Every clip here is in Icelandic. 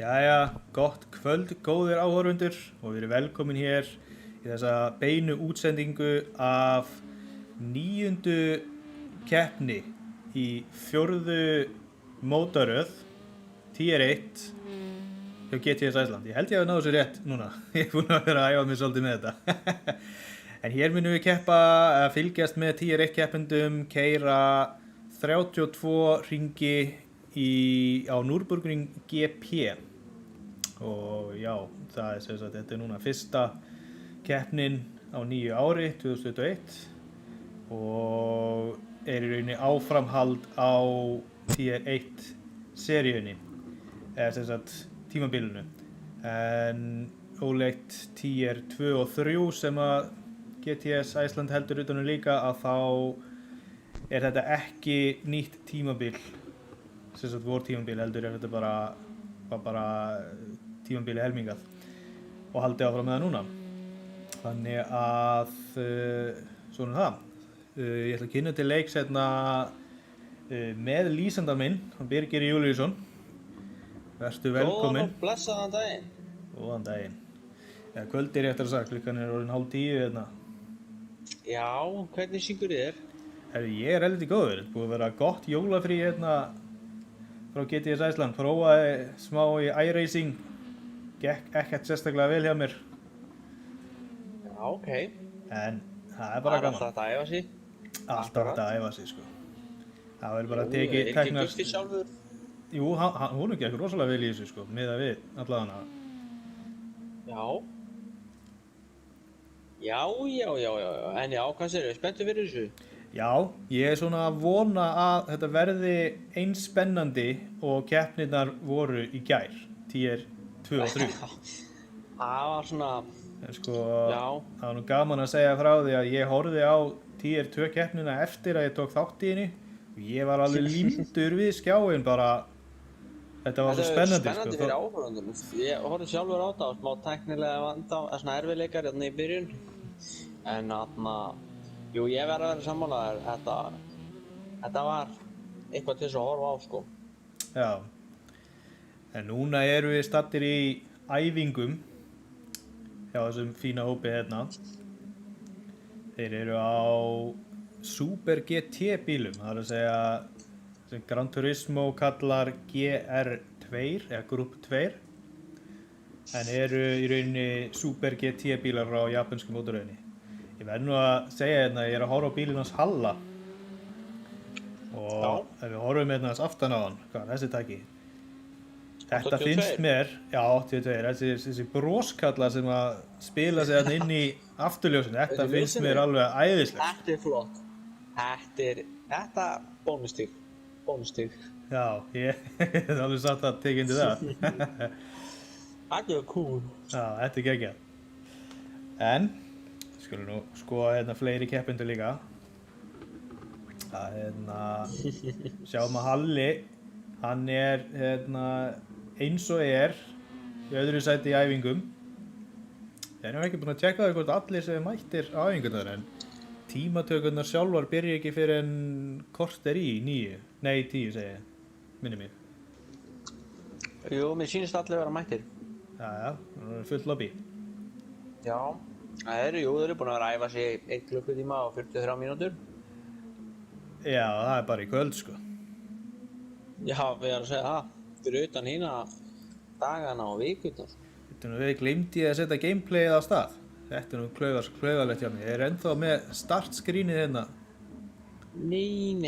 Jæja, gott kvöld, góðir áhorfendur og við erum velkomin hér í þessa beinu útsendingu af 9. keppni í 4. mótaröð, Tier 1 hjá GTS Iceland. Ég held ég að náðu þessu rétt núna, ég er búinn að vera að æfa mig svolítið með þetta. En hér munum við fylgjast með Tier 1 keppendum, keyra 32 hringi á Nürburgring GP og já, það er sem sagt, þetta er núna fyrsta keppnin á nýju ári, 2021 og er í rauninni áframhald á Tier 1 seríunni, eða sem sagt tímabilinu, en ólíkt Tier 2 og 3 sem að GTS Iceland heldur utanum líka, að þá er þetta ekki nýtt tímabil, sem sagt vor tímabil, heldur er þetta bara tímabili helmingað og haldið áfram með það núna. Þannig að svona það. Ég ætla að kynna til leiks með lýsandan minn, Birgir Júlíusson. Vertu velkominn. Góðan og blessaðan daginn. Góðan daginn. Ja, kvöldir eftir að sagt, klukkan er orðin 9:30 hérna. Já, hvernig syngur þér? Ég er heldur góður. Búið að vera gott jólafrí hérna frá GTS Iceland. Prófaði smá í iRacing. Gekk ekkert sérstaklega vel hjá mér. Já, ok. En það er bara gaman. Það er alltaf hægt að æfa sig. Alltaf hægt að æfa sig, sko. Það verður bara að tekið Er ekki Guffi sjálfur? Jú, hún gekk rosalega vel í þessu, sko, miðað við allavega. Já. Já. En já, hvað segirðu? Spenntur fyrir þessu? Já, ég er svona að vona að þetta verði eins spennandi og keppnirnar voru í gær, Tier 2 og 3. Það var svona... En sko, Já. það var nú gaman að segja frá því að ég horfði á Tier 2 keppnina eftir að ég tók þátt í henni og ég var alveg límdur við skjáinn bara. Þetta var svo spennandi, Þetta er spennandi fyrir áhorfendum. Ég horfði sjálfur á þetta og smá tæknilega vanda, svona erfiðleikar hérna í byrjun. En þarna, jú, ég verð að vera sammálaður, þetta var eitthvað til þess að horfa á, sko. Já. En núna erum við staddir í æfingum hjá þessum fína hópi hérna. Þeir eru á Super GT bílum, það er að segja sem Gran Turismo kallar GR2 eða Group 2, en eru í rauninni Super GT bílar frá japansku mótoröðinni. Ég verð nú að segja hérna að ég er að horfa á bílinn hans Halla og ef við horfum hérna hans aftan á hann, hvað er þessi taki? Þetta 82. finnst mér, já 82, þessi broskalla sem að spila sig hérna inn í afturljósinu, þetta finnst mér alveg æðislegt. Þetta er flott. Þetta bónustig. Já, ég hef alveg satt að tekja undir það. Þetta er cool. Já, þetta er geggjað. En, skulum nú skoða hérna fleiri keppendur líka. Það sjáum að Halli, hann er eins og er í öðru sæti í æfingum. Þeir eru ekki búin að tjekka það hvort allir sem mættir á æfingunar, en tímatökurnar sjálfar byrja ekki fyrir en korter í 9. Nei, 10 segi ég, minni mig. Jú, mér sýnist allir vera mættir. Já, það er fullt lobby. Já. Þeir eru búin að vera að æfa sig 1 klukkutíma og 43 mínútur. Já, það er bara í kvöld, sko. Já, við erum að segja það. Fyrir utan hína dagana og vikurnar. Við gleymdi að setja gameplayið á stað. Þetta er nú klauðalegt hjá mér. Ég er ennþá með startscreenið hérna. Nei.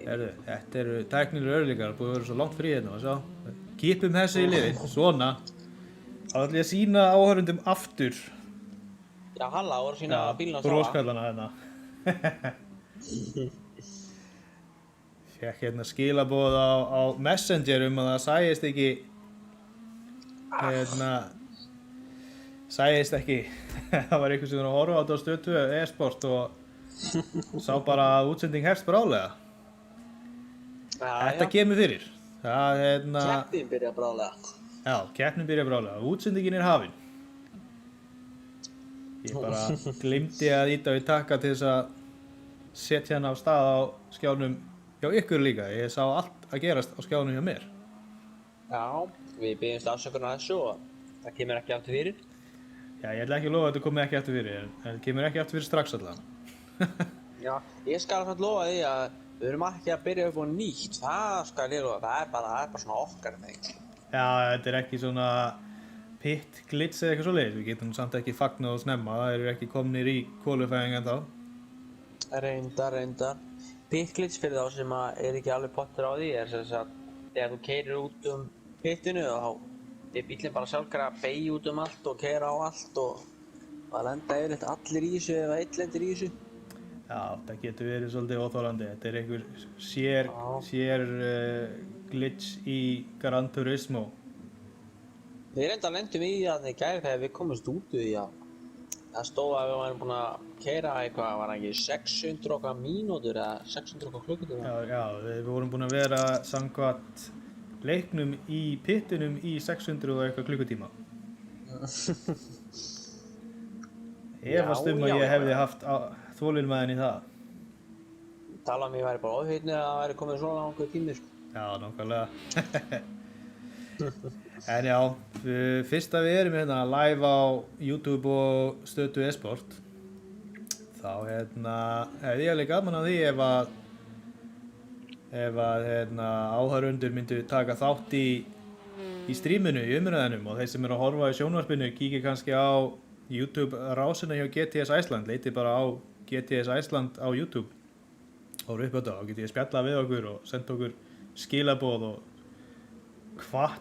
Herðu, þetta eru tæknilegir örðleikar, búið að vera svo langt frí hérna, og sjá. Kipum þessu í liði, svona. Þá ætla ég að sýna áhorfendum aftur. Já, Halla voru að sýna bílinn á Sala. Broskallana hérna. Fékk hérna skilaboð á Messenger að það sæist ekki það var einhver sem var að horfa á þetta á Stöð 2 e-sport og sá bara að útsending hefst bráðlega. Þetta kemur fyrir. Keppnin byrja bráðlega. Já, keppnin byrja bráðlega. Útsendingin er hafin. Ég bara gleymdi að ýta við takka til þess að setja hérna á stað á skjánum hjá ykkur líka. Ég sá allt að gerast á skjánum hjá mér. Já, við byggjumst afsökunar á þessu og það kemur ekki aftur fyrir. Já, ég ætla ekki að lofa að þetta komi ekki aftur fyrir, en þetta kemur ekki aftur fyrir strax allavega. Já, ég skal samt lofa því að við erum ekki að byrja upp á nýtt, það skal ég lofa, það er bara svona okkar þeng. Já, þetta er ekki svona pit glitch eða eitthvað svoleiðis, við getum samt ekki fagnað og snemma, það eru ekki komnir í qualifying ennþá. Reyndar. Pit glitch fyrir þá sem er ekki alveg pottur á því er sem sagt þegar þú keyrir út pitinu þá er bíllinn bara sjálfkrafa að beygja út allt og keyra á allt og það lenda yfirleitt allir í þessu ef einn lendir í þessu. Já, það getur verið svolítið óþolandi, þetta er einhver sér glitch í Gran Turismo. Við reyndar lendum í það í gær þegar við komumst út úr því að það stóð að við varum búin að keyra eitthvað, var ekki 600 okkar mínútur eða 600 okkar klukkutíma? Já, við vorum búin að vera samkvæmt leiknum í pittinum í 600 og eitthvað klukkutíma. Efast að ég hefði haft þolinmæðin í það. Tala um ég væri bara ofheitni að það væri komið svona langur tími, sko. Já, nákvæmlega. En já, fyrst að við erum hérna live á YouTube og Stötu eSport þá hefði ég alveg gaman að því ef að áhorfendur myndu taka þátt í streaminu, í umræðunum og þeir sem eru að horfa í sjónvarpinu kíkja kannski á YouTube rásina hjá GTS Iceland, leiti bara á GTS Iceland á YouTube og upp á þetta, þá getið ég spjallað við okkur og senda okkur skilaboð og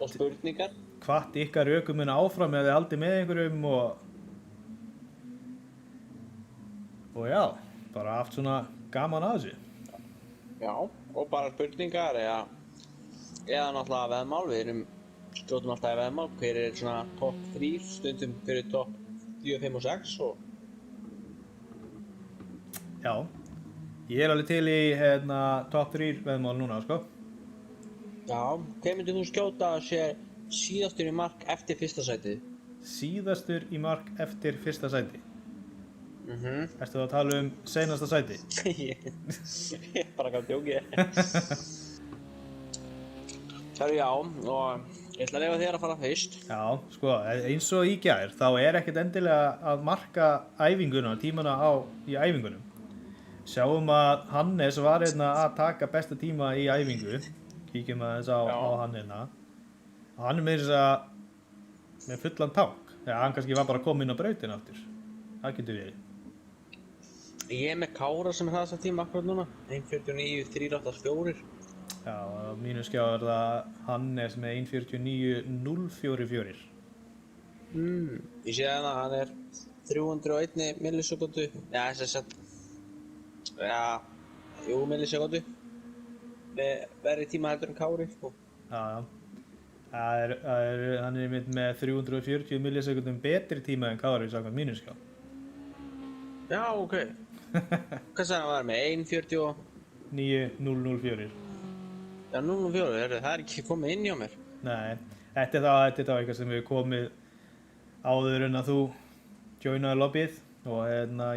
spurningar. Hvatt ykkar ökumenn áfram eða þið haldið með einhverjum og já, bara haft svona gaman að þessu. Já, og bara spurningar eða náttúrulega veðmál, við skjótum alltaf í veðmál, hver er svona topp 3, stundum hver er topp 4, 5 og 6 og... Já, ég er alveg til í topp 3 veðmál núna, sko. Já, hver myndir þú skjóta að sé síðastur í mark eftir fyrsta sætið? Síðastur í mark eftir fyrsta sæti? Ertu það að tala um seinasta sæti? Ég bara gaf djóki. Það er já, og ég ætla að leyfa þér að fara fyrst. Já, sko, eins og í gær, þá er ekkert endilega að marka æfinguna, tímana í æfingunum. Sjáum að Hannes var að taka besta tíma í æfingu. Kíkjum aðeins á hann hérna. Hann er með fullan tank. Hann kannski var bara að koma inn á brautina aftur. Það getur verið. Ég er með Kára sem er það þessa tíma akkurat núna. 1.49, 3.84. Já, á mínu skjá er það Hannes með 1.49.044. Ég sé að hann er 301 millisekundu. Já, þess að... millisekundu. Verri tíma heldur en Kári, sko. Já. Hann er með 340 millisekundum betri tíma en Kári samkvæmt mínu skjá. Já, ok. Hvað sagði hann var með? 1.40 9.004. Já, 0.04, það er ekki komið inn hjá mér. Nei, þetta er þá eitthvað sem hefur komið áður en að þú joinaði lobbyið og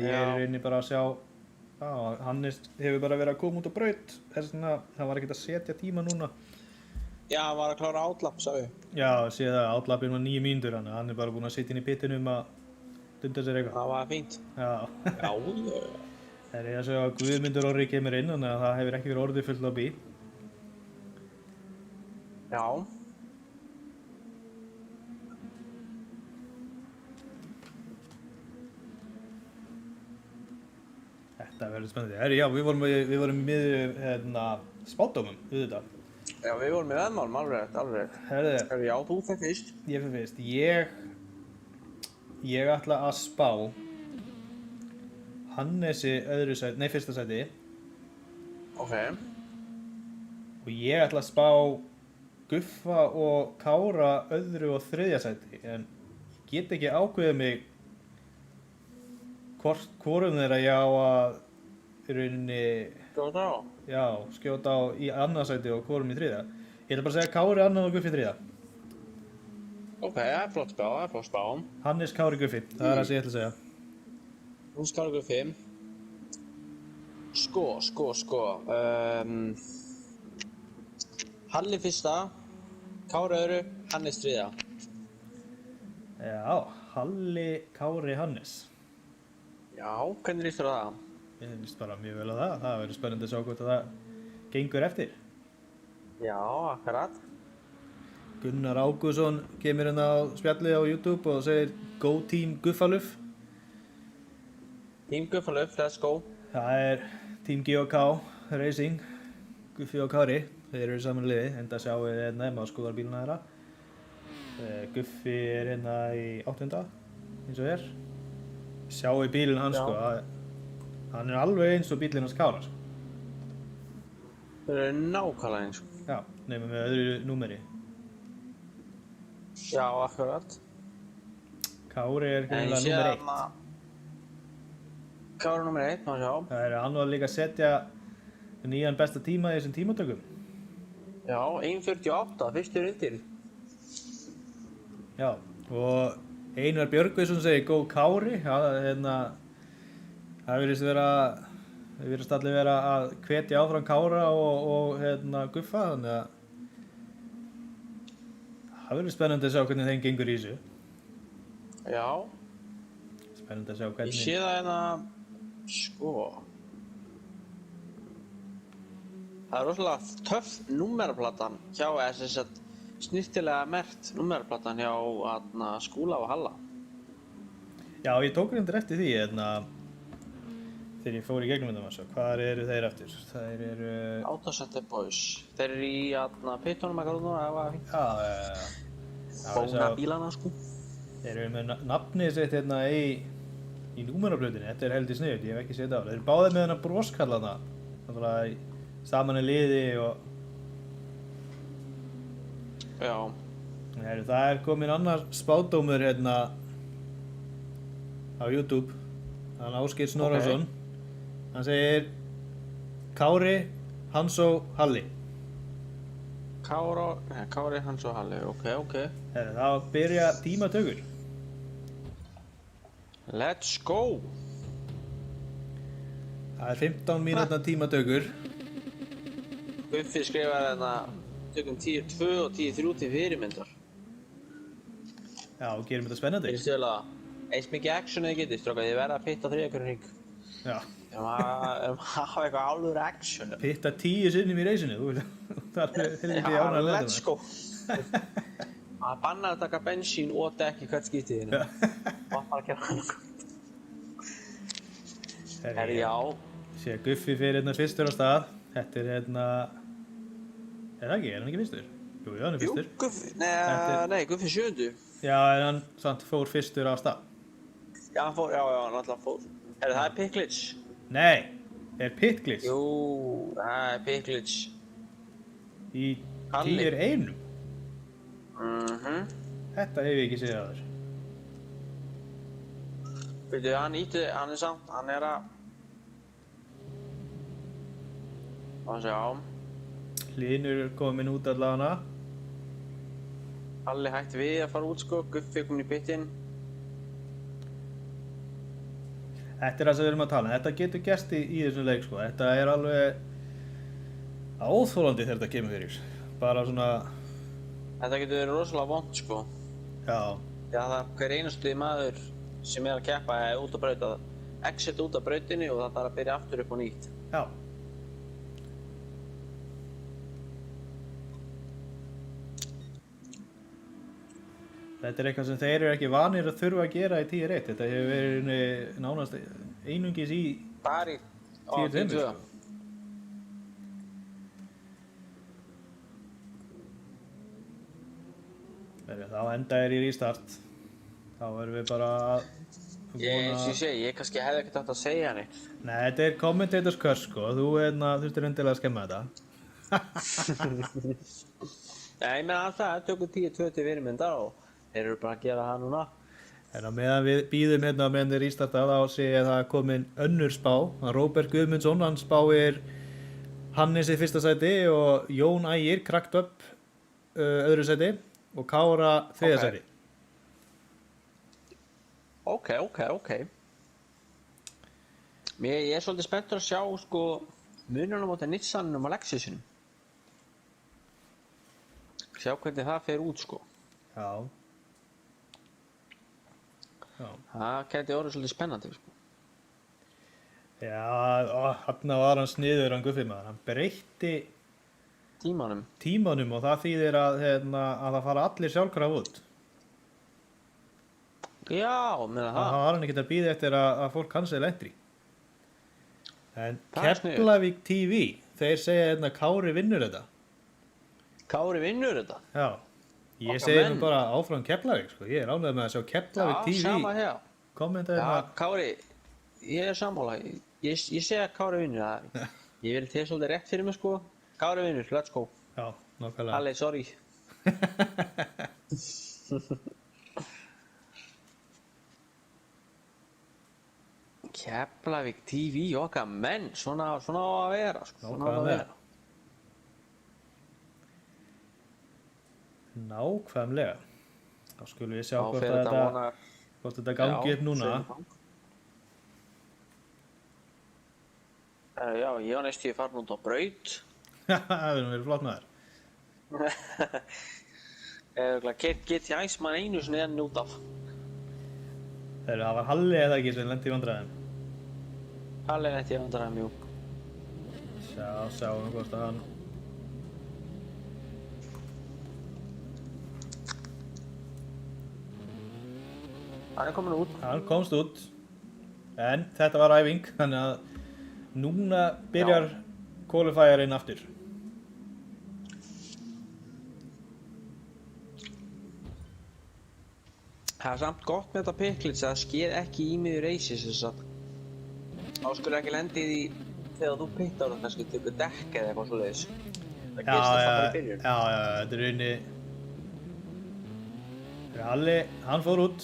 ég er inni bara að sjá Hannes hefur bara verið að koma út á braut, þess vegna það var ekkert að setja tíma núna. Já, hann var að klára outlapp, sagði. Já, sé það, outlappin var 9 mínútur, hann er bara búinn að sitja inn í pittinum að dunda sér eitthvað. Það var fínt. Já. Já. Það er að segja að Guðmundur Orri kemur inn, þannig að það hefur ekki verið orðið fullt lobby. Já. Þetta verður spennandi. Já, við vorum í miðju spádómum, við þetta. Já, við vorum með veðmálum, alveg. Herðu, Já, þú fer fyrst. Ég fer fyrst. Ég ætla að spá Hannesi fyrsta sæti. Ok. Og ég ætla að spá Guffa og Kára öðru og þriðja sæti, en get ekki ákveðið mig hvorum þeirra ég á að í rauninni Skjóta á? Já, skjóta á í annað sæti og hvorum í þriðja. Ég ætla bara að segja Kári annað og Guffi þriðja. Ok, það er flott spá. Hannes, Kári, Guffi, það er það sem ég ætla að segja. Hún skal ykkur 5. Sko. Halli fyrsta, Kári öðru, Hannes þriðja. Já, Halli Kári Hannes. Já, hvernig líst þér á það? Ég finnst bara mjög vel á það. Það verður spennandi að sjá hvort að það gengur eftir. Já, akkurat. Gunnar Ágússon kemur hérna á spjallið á YouTube og segir Go Team Guffaluf. Team Guffaluf, let's go. Það er Team G&K Racing, Guffi og Kári. Þeir eru saman liði, enda sjáum við hérna ef maður skoðar bíluna þeirra. Guffi er hérna í 8. eins og er. Sjáum við bílinn hans sko, hann er alveg eins og bílinn hans Kára sko. Það er nákvæmlega eins. Já, nefnum með öðru númeri. Já, akkurat. Kári er greinilega númer 1. Kári númer 1, má sjá. Það er hann var líka að setja nýjan besta tíma í þessum tímatökum. Já, 1.48, fyrstur undir. Já, og Einar Björgvinsson segir Go Kári. Já, það virðist allir vera að hvetja áfram Kára og Guffa, þannig að það verður spennandi að sjá hvernig þeim gengur í þessu. Já. Spennandi að sjá hvernig... Ég sé það hérna, sko. Það er rosalega töff númeraplatan hjá SSL, snirtilega merkt númeraplatan hjá Skúla og Halla. Já, ég tók reyndar eftir því, þegar ég fór í gegnum þetta maður, hvað eru þeir eftir? Þeir eru... Autocenter Boys. Þeir eru í pittunum eitthvað núna, það var fínt. Já, Bóna bílana, sko. Þeir eru með nafnið sitt í númeraplötunni, þetta er heldur sniðugt, ég hef ekki séð þetta á. Þeir eru báðir með hennar broskallana, saman í liði og... Já. Það er komin annar spádómur á YouTube, hann Ásgeir Snorrason. Hann segir Kári, Hansó, Halli. Kári, Hansó, Halli, ok. Það byrja tímatökur. Let's go! Það er 15 mínútna tímatökur. Guffi skrifaði tökum 10.2 og 10.3 til fyrirmyndar. Já, gerum þetta spennandi. Ég stöðla eins mikið action þið getið, strákar, þið verða að pitta 3 hring. Já. Erum að hafa eitthvað alveg action. Pitta 10 sinnum í reysinu, það er helviti ánægður með þetta. Let's go! Það bannar að taka bensín og dekki hvert skiptið þínu. Og bara að gera hann okkur. Já. Sér Guffi fyrir fyrstur á stað. Þetta er er það ekki? Er hann ekki fyrstur? Jú, hann er fyrstur. Jú, Guffi, nei, Guffi 7. Já, en hann samt fór fyrstur á stað. Já, hann alltaf fór. Það er pit glitch. Nei, er pit glitch. Jú, það er pit glitch. Í 10.1. Þetta hef ég ekki séð á þér. Veitu, hann er samt, hann er að... Má sjá. Hlynur er komin út allavega. Halli hætti við að fara út sko, Guffi komin í pitinn. Þetta er það sem við erum að tala. Þetta getur gerst í þessum leik sko. Þetta er alveg óþolandi þegar þetta kemur fyrir. Bara svona... Þetta getur verið rosalega vont sko. Já. Já, það er hver einustu maður sem er að keppa út á braut að exit út af brautinni og það þarf að byrja aftur upp á nýtt. Já. Þetta er eitthvað sem þeir eru ekki vanir að þurfa að gera í 10.1. Þetta hefur verið nánast einungis í 10.2. Sko. Þá enda í restart. Þá erum við bara að Ég kannski hefði ekkert átt að segja henni. Nei, þetta er commentators curse sko. Þú þurftir endilega að skemma þetta. Nei, ég meina alltaf, það tökum 10.2 til fyrirmyndar og þeir eru bara að gera það núna. En á meðan við býðum meðan þeir restarta þá sé ég að það er komin önnur spá. Róbert Guðmundsson, hann spáir Hannes í fyrsta sæti og Jón Ægir krakt upp öðru sæti og Kára þriðja sæti. Ok. Ég er svolítið spenntur að sjá sko mununum á Nissanum og Lexusinum. sjá hvernig það fer út sko. Já. Já. Það gæti orðið svolítið spennandi sko. Já, þarna var hann sniður, hann Guffi maður. Hann breytti tímanum og það þýðir að það fara allir sjálfkrafa út. Já, meina það. Það var hann ekkert að bíða eftir að fólk cancel entry. En Það er sniðugt. Keflavík TV, þeir segja Kári vinnur þetta. Kári vinnur þetta. Já. Ég Okkar segi menn. nú bara áfram Keflavík, sko. Ég er ánægður með að sjá Keflavík TV. Sama hér. Kommenta Já, Kári, ég er sammála. Ég segi að Kári vinnur það. Ég vil þér svolítið rétt fyrir mig sko. Kári vinnur, let's go. Já, nákvæmlega. Halli, sorry. Keflavík TV, okkar menn, svona á að vera sko. Svona á að vera. Nákvæmlega. Þá skulum við sjá Þá hvort fer að þetta þetta, vonar. hvort þetta gangi upp núna. Já, ég var næst í að fara út á braut. Það verður flott með þér. Eða get ég æsmann einu sinni enn út af. Það var Halli eða ekki sem lendi í vandræðum. Halli nætti ég vandræðum, jú. Sjáum hvort að hann... Hann er komin út. Hann komst út. En þetta var æfing, þannig að núna byrjar qualifierinn aftur. Það er samt gott með þetta piklits að það sker ekki í miður reysis þess að þá skulle ekki lendið í þegar þú pittar og kannski tökur dekk eða eitthvað svoleiðis. Það gerist alltaf bara í byrjun. Já, þetta er rauninni... Halli, hann fór út.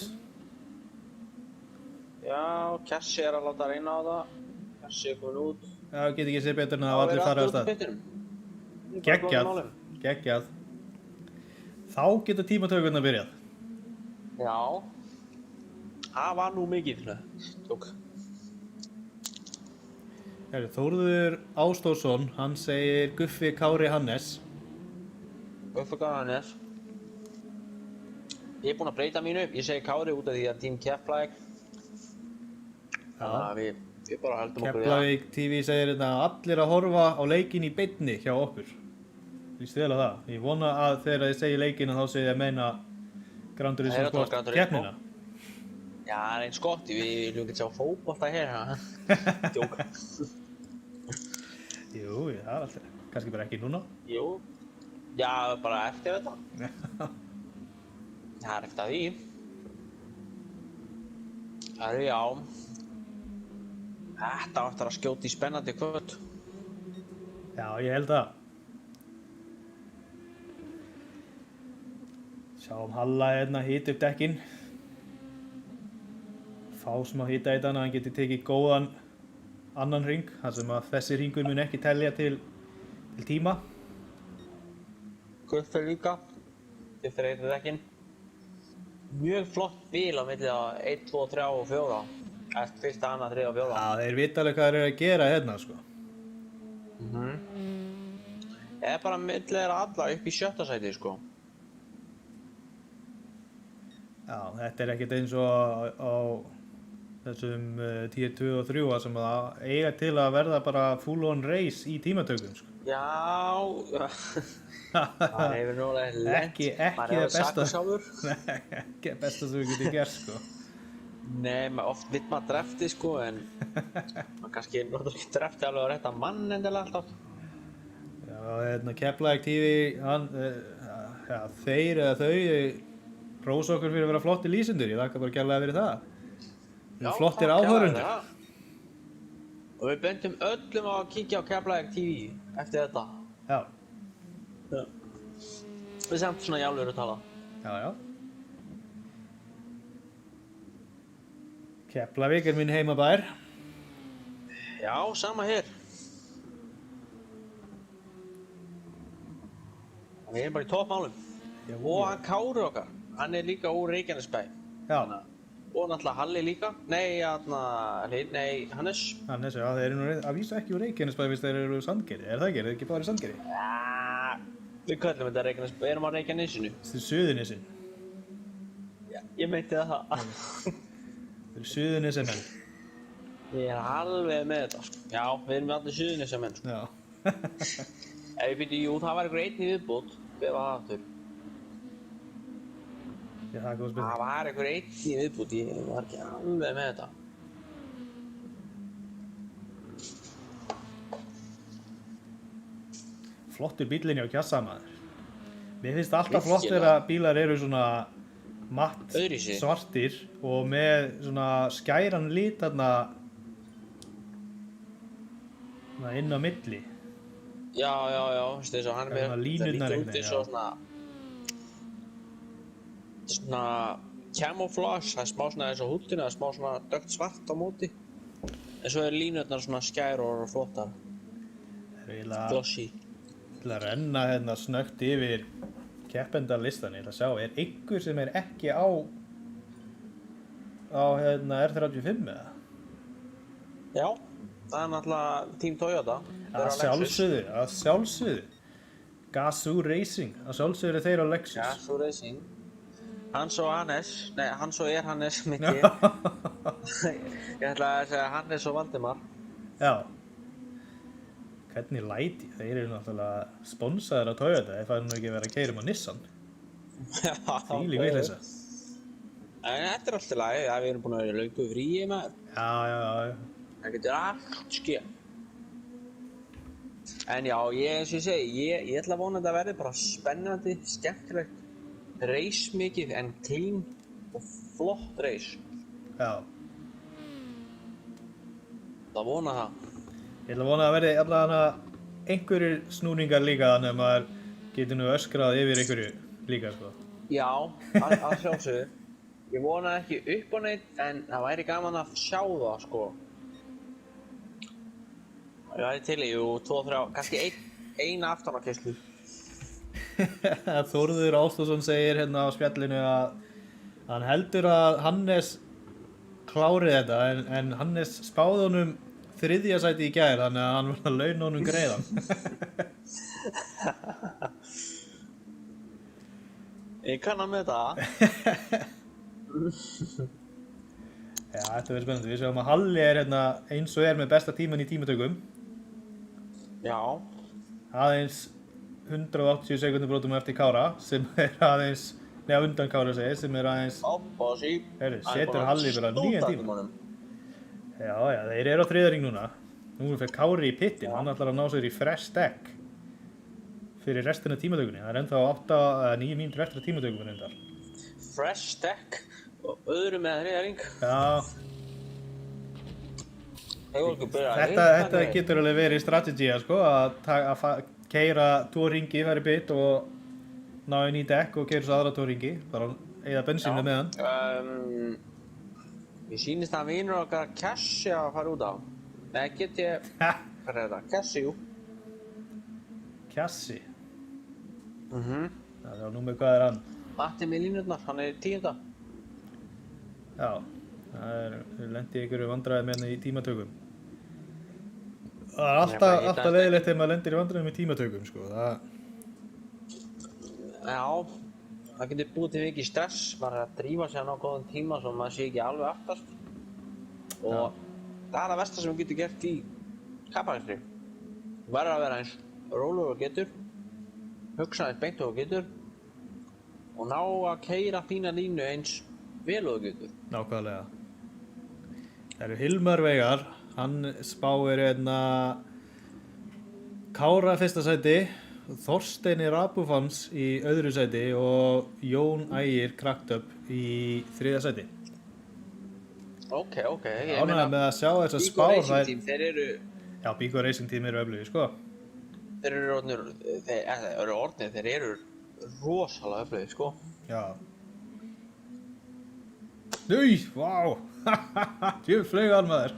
Já, Kessi er að láta reyna á það. Kessi er komin út. Já, get ekki sér betur en að allir fara á stað. Geggjað. Þá geta tímatökurnar byrjað. Já, það var nú mikið tók. Þórður Ástórsson, hann segir Guffi Kári Hannes. Guffi Kári Hannes. Ég er búinn að breyta mínu, ég segi Kári út af því að Team Keflavík. Þannig að við bara heldum okkur í það. Keflavík TV segir að allir að horfa á leikinn í beinni hjá okkur. Lýst vel á það. Ég vona að þegar þið segir leikinn þá segir ég að meina Gran Turismo Sport keppnina. Já, það er eins gott, við viljum ekki sjá fótbolta hér. Djók. Jú, það er alltaf. Kannski bara ekki núna. Jú. Já, bara eftir þetta. Það er eftir að því. Það er já. Þetta áttur að skjóta í spennandi kvöld. Já, ég held að. Sjáum Halla hita upp dekkin. Fá smá hita í þannig að hann geti tekið góðan annan hring, þar sem að þessi hringur mun ekki telja til tíma. Guffi líka. Guffi reytir dekkin. Mjög flott bíl á milli á 1, 2, 3 og 4. Eftir fyrsta, annað, 3 og 4. Já, þeir vita alveg hvað þeir eru að gera hérna, sko. Ég er bara milli þeirra alla upp í 7. sæti, sko. Já, þetta er ekkert eins og á þessum tier 2 og 3 sem að eiga til að verða bara full on race í tímatökum, sko. Já, það hefur núlega lent. Ekki það besta. Ekki það besta sem við getum gert, sko. Nei, oft vill maður drefti, sko, en maður kannski notur ekki drefti alveg að rétta mann endilega alltaf. Já, Keflavík TV, hann, ja, þeir eða þau rósa okkur fyrir að vera flotti lýsendur, ég þakka bara kærlega fyrir það. Já, flottir takk, áhorfendur. já. Og við bendum öllum á að kíkja á Keflavík TV eftir þetta. Já, Við samt svona í alvöru tala. já. Keflavík er minn heimabær. Já, sama hér. Við erum bara í toppmálum. Og hann Kári okkar, hann er líka úr Reykjanesbæ. Já, Og náttúrulega Halli líka. Nei, Hannes. Hannes, já, þeir eru nú að vísa ekki úr Reykjanesbæ fyrst þeir eru úr Sandgerði. Er það ekki? Er það ekki bara í Sandgerði? Já, Við kallum þetta Reykjanes, við erum á Reykjanesinu. Þetta er Suðurnesin. Ég meinti það. Þetta er Suðurnesin. Ég er alveg með þetta, sko. Já, við erum allir Suðurnesjamenn, sko. Já. Ef ég byrju, jú, það var ykkur einn í viðbót. Hver var það aftur? Já, það er góð spurning. Það var ykkur einn í viðbót, ég var ekki alveg með þetta. Flottur bíllinn hjá Kjassa, maður. Mér finnst alltaf flott Virkilega. þegar bílar eru svona matt Öðruvísi. svartir og með svona skæran lit þarna inn á milli. Já, veistu þess að hann er Svona með, línurnar það lítur einhvern út eins veginn, og svona camouflage, það er smá svona eins og húddina, það er smá svona dökkt svart á móti. En svo er línurnar svona skærar og flottar, Það er eiginlega glossy. til að renna hérna snöggt yfir keppendalistan. Ég ætla að sjá, er einhver sem er ekki á hérna R35 eða? Já, það er náttúrulega Team Toyota. Þeir Að á Lexus. sjálfsögðu. Gazoo Racing, að sjálfsögðu eru þeir á Lexus. Já, svo Racing. Hans og Hannes, nei, Hans og Hannes mitt ég. Ég ætla að segja Hannes og Valdimar. Já. Hvernig læti? Þeir eru náttúrulega sponsaðir á Toyota, þeir færi nú ekki að vera að keyra á Nissan. Þvílík vitleysa. En þetta er alltaf lagi, við erum búin að vera löngu fríi maður. Já. Það getur allt skeið. En já, eins og ég segi, ég ætla að vona að þetta verði bara spennandi, skemmtilegt, reis mikið en clean og flott reis. Já. Það vona það. Ég ætla að vona að verði allavega einhverjir snúningar líka þannig að maður getur nú öskrað yfir einhverju líka, sko. Já, að sjálfsögðu. Ég vona ekki upp á neitt, en það væri gaman að sjá það, sko. Það væri til í, jú, 2-3, kannski ein aftanarkeyslu. Þórður Ástórsson segir hérna á spjallinu að hann heldur að Hannes klári þetta en Hannes spáði honum 3. sæti í gær þannig að hann var að launa honum greiðan. Ég kann að með það. Já, þetta verður spennandi. Við sjáum að Halli er hérna eins og er með besta tíman í tímatökum. Já. Aðeins 180 sekundubrótum eftir Kára sem er aðeins, neða undan Kára segir, sem er aðeins, Opposi. setur Halli bara 9 tíma. Já, þeir eru á 3. hring núna. Nú fyrir Kári í pittin, hann ætlar að ná sér í fresh stack fyrir restina af tímatökunni. Það er ennþá 8-9 mínútur eftir tímatökunni reyndar. Fresh stack og öðru með 3. hring. Já, þetta getur alveg verið strategía, sko, að keyra 2 hringi, fara í pit og ná inn í dekk og keyra svo aðra 2 hringi, bara eyða bensínu með hann. Mér sýnist að vinur okkar Cassi að fara út á. Nei, get ég... Hvað er þetta? Cassi, jú. Kjassi. Mhm. Það er á númer, hvað er hann? Matti með línurnar, hann er í 10. Já, það er lent í einhverju vandræði með hann í tímatökum. Það er alltaf leiðilegt þegar maður lendir í vandræðum í tímatökum, sko. Já, það getur búið til mikið stress, maður er að drífa sig á góðan tíma svo maður sé ekki alveg aftast. Og það er það versta sem þú getur gert í kappaakstri. Þú verður að vera eins rólegur og getur, hugsa eins beint og getur og ná að keyra þína línu eins vel og getur. Nákvæmlega. Það eru Hilmar Veigar, hann spáir hérna Kára 1. sæti, Þorsteini Rabufans í 2. sæti og Jón Ægir Krakt upp í 3. sæti. Ok, Ánægður með að sjá þess að Bíko Racing Team, þeir eru... Já, Bíko Racing Team eru öflugir, sko. Þeir eru rosalega öflugir, sko. Já. Núi, vá, djöfull flaug hann maður.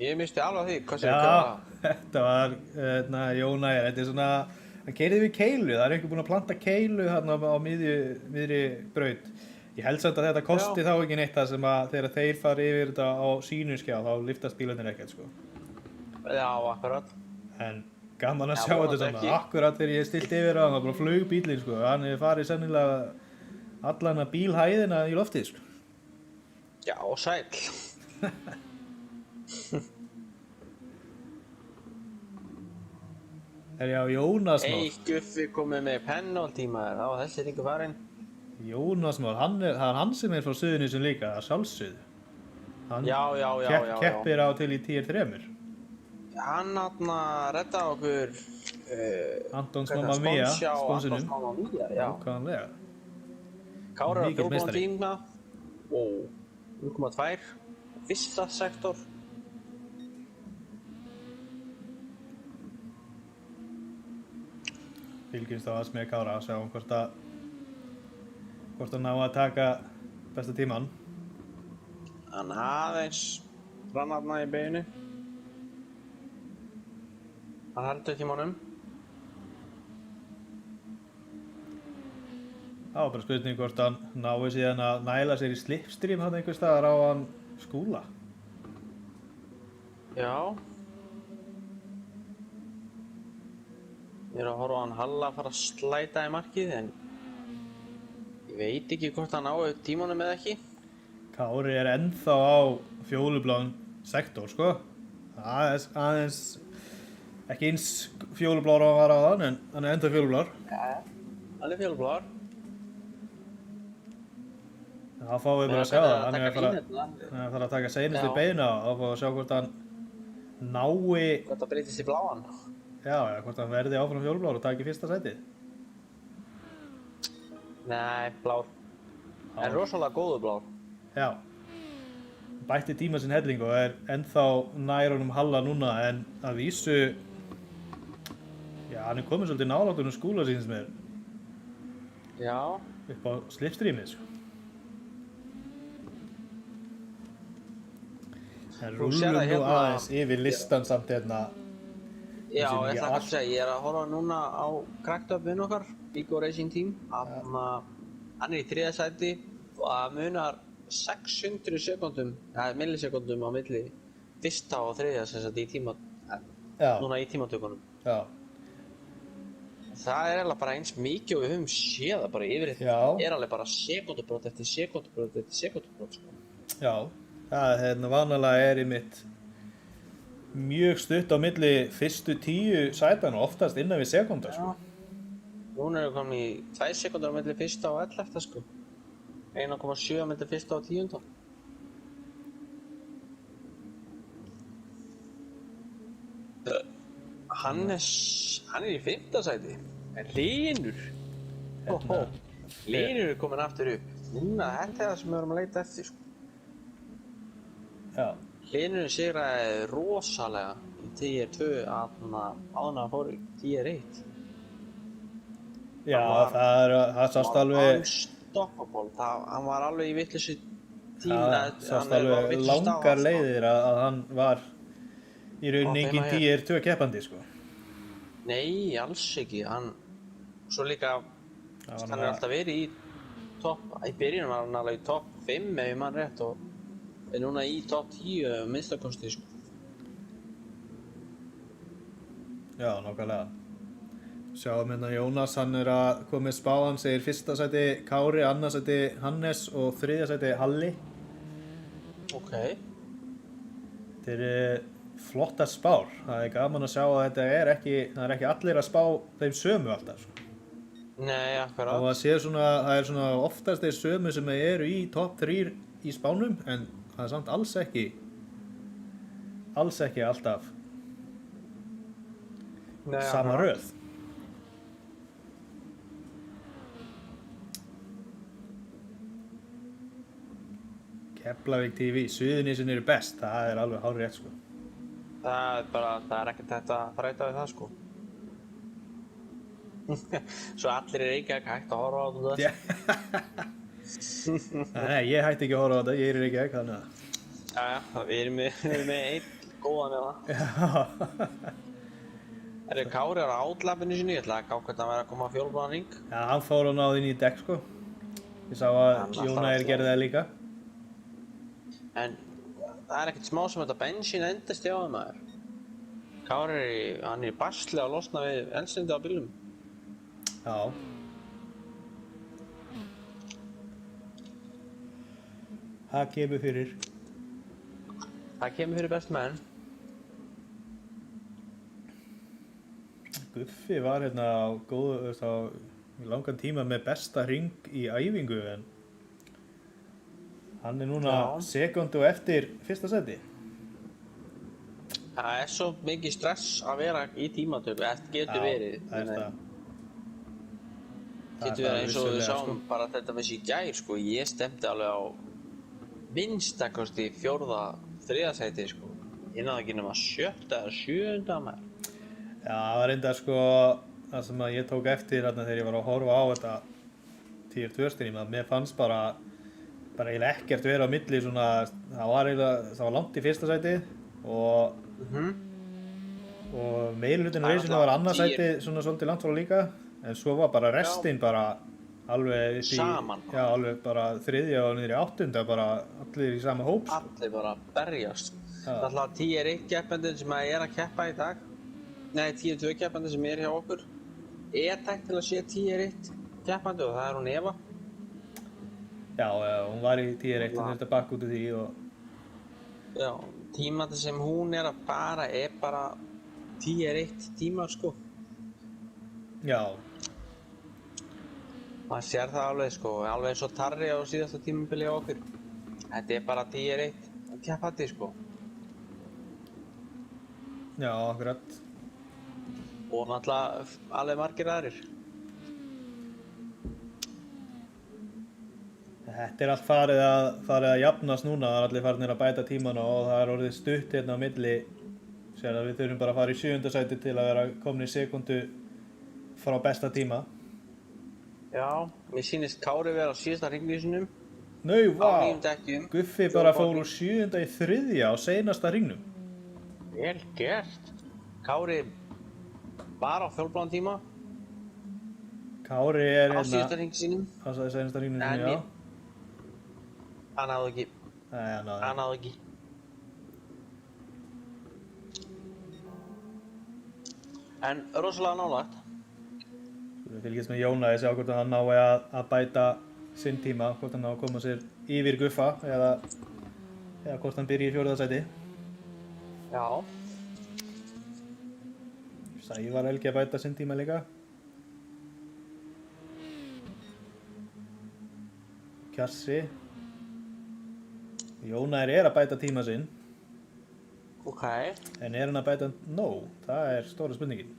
Ég misti alveg því, hvað sem Já, það? þetta var Jón Ægir, þetta er svona, hann keyrði við keilu, það er einhver búinn að planta keilu þarna á miðri braut. Ég held samt að þetta kosti þá ekki neitt það sem að þegar þeir fara yfir þetta á sínu skjá þá liftast bílarnir ekkert, sko. Já, akkurat. En Gaman að Já, sjá þetta vonandi svona. ekki. Akkurat þegar ég stilt yfir á hann, það bara flug bílinn, sko. Hann hefur farið sennilega allan að bílhæðina í loftið, sko. Já, sæll. Já, Jónas Már. Ei, Guffi komið með penalty maður, þá var þessi ringu farinn. Jónas Már, það er hann sem er frá Suðurnesjum líka, að sjálfsögðu. Hann Já. keppir á til í tier 3. Hann redda okkur Antons Mamma Mia, sponsinum. Antons Mamma Mia, já. Nákvæmlega. Kári var Mikill 4,5 meistari. tíma og 0,2 fyrsta sektor. Fylgjumst á aðeins með Kára, sjáum hvort hann ná að taka besta tíman. Hann aðeins rann í beinu. Hann heldur tímanum. Það var bara spurning hvort hann nái síðan að næla sér í slipstream hann einhvers staðar á hann Skúla. Já. Ég er að horfa á hann Halla að fara að slæta í markið en ég veit ekki hvort hann náði tímanum eða ekki. Kári er ennþá á fjólubláum sektor, sko. Aðeins ekki eins fjólublár og hann var á þann, en hann er ennþá fjólublár. Já, hann er fjólblár. Það fáum við bara að sjá það. Hann er að fara að taka seinustu beina og fá að sjá hvort hann nái... Hvort það breytist í bláan. Já, hvort hann verði áfram fjólublár og taki fyrsta sætið. Nei, blár. En rosalega góður blár. Já. Bætti tíma sinn helling og er ennþá nær honum Halla núna en að vísu... Já, hann er komið svolítið nálægt honum Skúla síns með Já. upp á slipstreamið, sko. En Þú rúllum sér það nú hérna- aðeins yfir listan samt hérna. Já, Þessi ég mikið ætla ekki allt. að segja, ég er að horfa núna á Cracked Up vinn okkar, Vigo Racing Team. Hann er í 3. sæti og það munar 600 sekúndum, millisekúndum á milli fyrsta og 3. sem sagt í tíma, Já, núna í tímatökunum. já, Það er eiginlega bara eins mikið og við höfum séð það bara yfir þetta. Já. Er alveg bara sekúndubrót eftir sekúndubrót eftir sekúndubrót, sko. já. Það hérna vanalega er í mitt mjög stutt á milli fyrstu 10 sætan og oftast innan við sekúnda, sko. Núna erum við komin í 2 sekúndur á milli fyrsta og 11, sko. 1,7 á milli fyrsta og 10. Hann er í 5. sæti. En Hlynur. Hlynur er komin aftur upp. Núna, þetta er það sem við erum að leita eftir, sko. Já, Hlynur sigraði rosalega í tier 2 áðan að fór í tier 1. já, það sást alveg, Unstoppable, hann var alveg í vitleysu það sást alveg langar leiðir að hann var í rauninni engin tier 2 keppandi, sko. Nei, alls ekki, svo líka, hann er alltaf verið í byrjunum var hann alveg í topp 5 ef ég mann rétt og er núna í topp 10 minnstakosti, sko. Já, nákvæmlega. Sjáum hérna Jónas, hann er að koma með spá, hann segir 1. sæti Kári, 2. sæti Hannes og 3. sæti Halli. Ok. Þetta er flottar spár. Það er gaman að sjá að það er ekki allir að spá þeim sömu alltaf, sko. Nei, akkurat. Og það er svona oftast þeir sömu sem eru í topp 3 í spánum, en það er samt alls ekki alltaf Nei, sama akkurat. röð. Keflavík TV, Suðurnesin eru best, það er alveg hárrétt, sko. Það er ekkert hægt að þræta við það, sko. Svo allir í Reykjavík hægt að horfa á þetta. Nei, ég hætti ekki að horfa á þetta, ég er í Reykjavík, þannig að... Jæja, við erum með einn góðan eða. Já, Kári á átlappinu sínu, ég ætla að gá hvernig hann væri að koma á fjólubláðan ring. já, hann fór og náði inn í dekk, sko. Ég sá að Jónæður gerði það líka. En það er ekkert smá sem þetta bensín endast hjá þeim maður. Kári, hann er í basli að losna við eldsneyti á bílum. Já. Það kemur fyrir. Það kemur fyrir bestu menn. Guffi var hérna á góðu, þú veist, á langan tíma með besta hring í æfingu en hann er núna Já. sekundu eftir fyrsta seti. Það er svo mikið stress að vera í tímatöku, þetta getur verið. Það er það. Getur verið eins og við vissulega, sáum bara þetta með sér í gær, sko. Ég stemdi alveg á minnstakosti fjórða, þriðja sæti, sko. Ég náði ekki nema sjötta eða sjöunda maður. Já, það var reynda sko það sem að ég tók eftir þarna þegar ég var að horfa á þetta Tier 2 stream að mér fannst bara eiginlega ekkert vera á milli svona, það var langt í fyrsta sæti og meirihlutin af reysinu var annað sæti svona svolítið langt frá líka en svo var bara restin bara alveg upp í, Saman. já, alveg bara þriðja og niður í áttunda bara allir í sama hóp sko. Allir bara berjast. Já. Það er alltaf Tier 1 keppandinn sem er að keppa í dag. Nei, Tier 2 keppandinn sem er hjá okkur. Er tækt til að sé Tier 1 keppandi og það er hún Eva. Já, hún var í Tier 1 og þurfti að bakka út úr því og Já, tímandi sem hún er að fara er bara Tier 1 tímar, sko. já, Maður sér það alveg, sko, alveg eins og Tarri á síðasta tímabili á okkur. Þetta er bara Tier 1 keppandi, sko. já, akkurat. Og náttúrulega alveg margir aðrir. Þetta er allt farið að jafnast núna, það er allir farinir að bæta tímana og það er orðið stutt hérna á milli. Sér að við þurfum bara að fara í 7. sæti til að vera komin í sekundu frá besta tíma. Já, mér sýnist Kári vera á síðasta hringlýsinum. Nau, Á vá! nýjum dekkjum. Guffi bara fór úr 7. í 3. á seinasta hringnum. Vel gert. Kári var á fjólbláan tíma Kári er á síðasta hérna hring sínum. á seinasta hringnum En sinni, já. Hann náði ekki. Nei, hann náði. Hann náði ekki. En rosalega nálægt. Við fylgjast með Jóna að sjá hvort hann nái að bæta sinn tíma, hvort hann nái að koma sér yfir Guffa eða hvort hann byrji í 4. sæti. Já. Sævar Helgi að bæta sinn tíma líka. Kjassi. Jónær er að bæta tíma sinn, Ok. en er hann að bæta nóg? Það er stóra spurningin.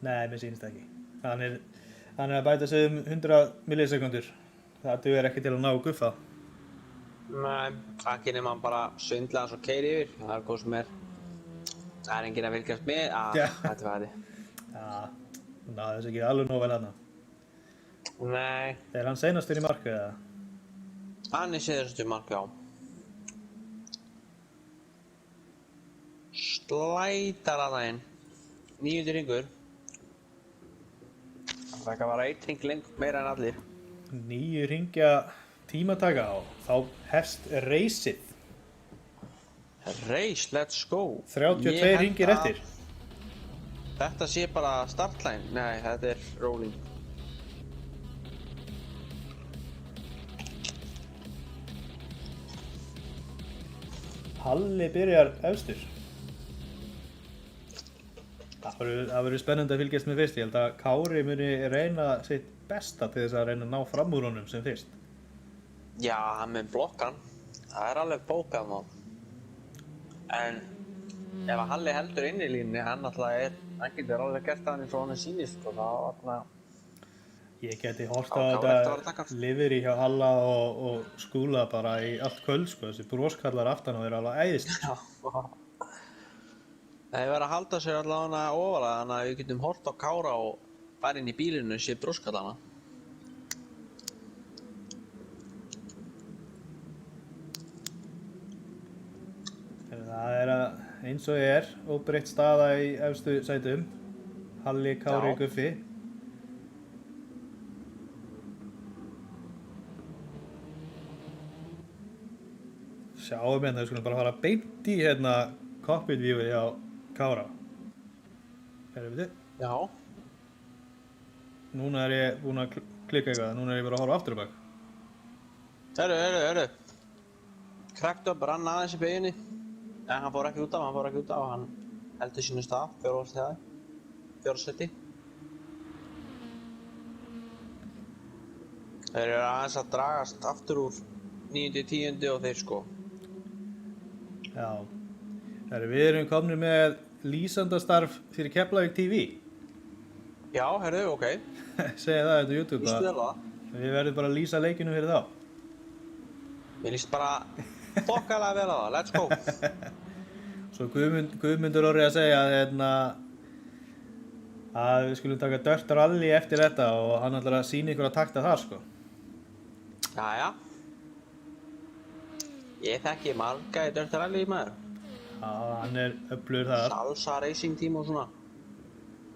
Nei, mér sýnist það ekki. Hann er að bæta sig 100 millisekundur. Það dugar ekki til að ná Guffa. Nei, ekki nema hann bara svindla hans og keyri yfir. Það er hvað sem er. Það er enginn að fylgjast með. Já. Þetta var þetta. Já, hún náði þess ekki alveg nóg vel hana. Nei. Er hann seinastur í marku eða? Hann er síðastu mark, já. Slætar að það inn. 900 hringur. Það ekki að vara 1 hring lengur meira en allir. 9 hringja tímataka og þá hefst reysið. Race, let's go. 32 hringir eftir. Þetta sé bara startline. Nei, þetta er rolling. Halli byrjar efstur. Það verður spennandi að fylgjast með fyrst. Ég held að Kári muni reyna sitt besta til þess að reyna að ná fram úr honum sem fyrst. Já, hann með blokkan. Það er alveg bókað mál. En ef að Halli heldur inn í línni, hann getur alveg gert það eins og hann sýnist, sko. Ég geti hort Já, á Kári eftir að þetta taka. lifir í hjá Halla og Skúla bara í allt kvöld, sko. Þessi broskallar aftan á þeir alveg æðist. Já. Það verður að halda sér allavega ofalega, þannig að við getum hort á Kára og fara inn í bílinu og sé brúskallana. Það er eins og er, óbreytt staða í efstu sætum. Halli, Kári, Já. Guffi. Sjáum hérna, við skulum bara fara beint í hérna cockpit viewið á Kára. Við þið? Já. Núna er ég búinn að klikka eitthvað, núna er ég bara að horfa aftur á bak. Hörru. Cracked up rann aðeins í beginni. En hann fór ekki út af, hann heldur sínu stað, fjórðarsæti. Þeir eru aðeins að dragast aftur úr 9. 10. og þeir sko. Já. Við erum komnir með lýsandastarf fyrir Keflavík TV. Já, ok. Segja það á YouTube Lýstu vel á það. Við verðum bara að lýsa leikinu fyrir þá. Mér líst bara þokkalega vel á það, let's go. Svo Guðmundur Orri að segja að við skulum taka Dirt Rally eftir þetta og hann ætlar að sýna ykkur að takta þar sko. Jæja. Ég þekki marga í Dirt Rally maður. Já, hann er öflugur þar. Salsa Racing Team og svona.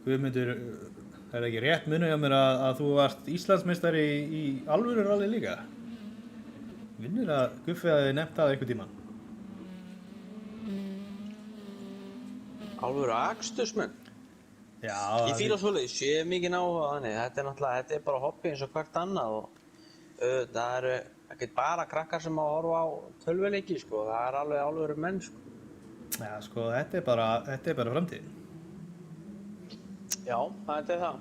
Guðmundur, er ekki rétt munið hjá mér að þú varst Íslandsmeistari í alvöru rally líka? Vinnur að Guffi hafi nefnt það einhvern tímann. Alvöru akstursmenn. Já. Ég fíla svoleiðis, ég hef mikið áhuga á þannig. Þetta er bara hobby eins og hvert annað og það eru ekkert bara krakkar sem að horfa á tölvuleiki sko, það er alveg alvöru menn sko. Já sko, þetta er bara framtíðin. Já, þetta er það.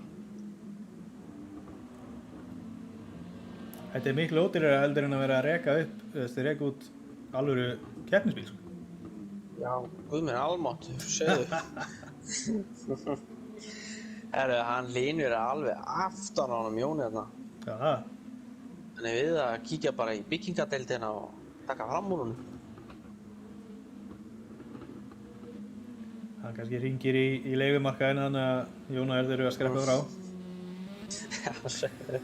Þetta er miklu ódýrara heldur en að vera að reka út alvöru keppnisbíl sko. Já, guð minn almátt, segðu. Hann Hlynur alveg aftan á honum Jóni þarna. Já, það. Þannig við að kíkja bara í byggingadeildina og taka fram úr honum. Hann kannski hringir í leigumarkaðinu þannig að Jóna þeir eru að skreppa frá. Já, segðu.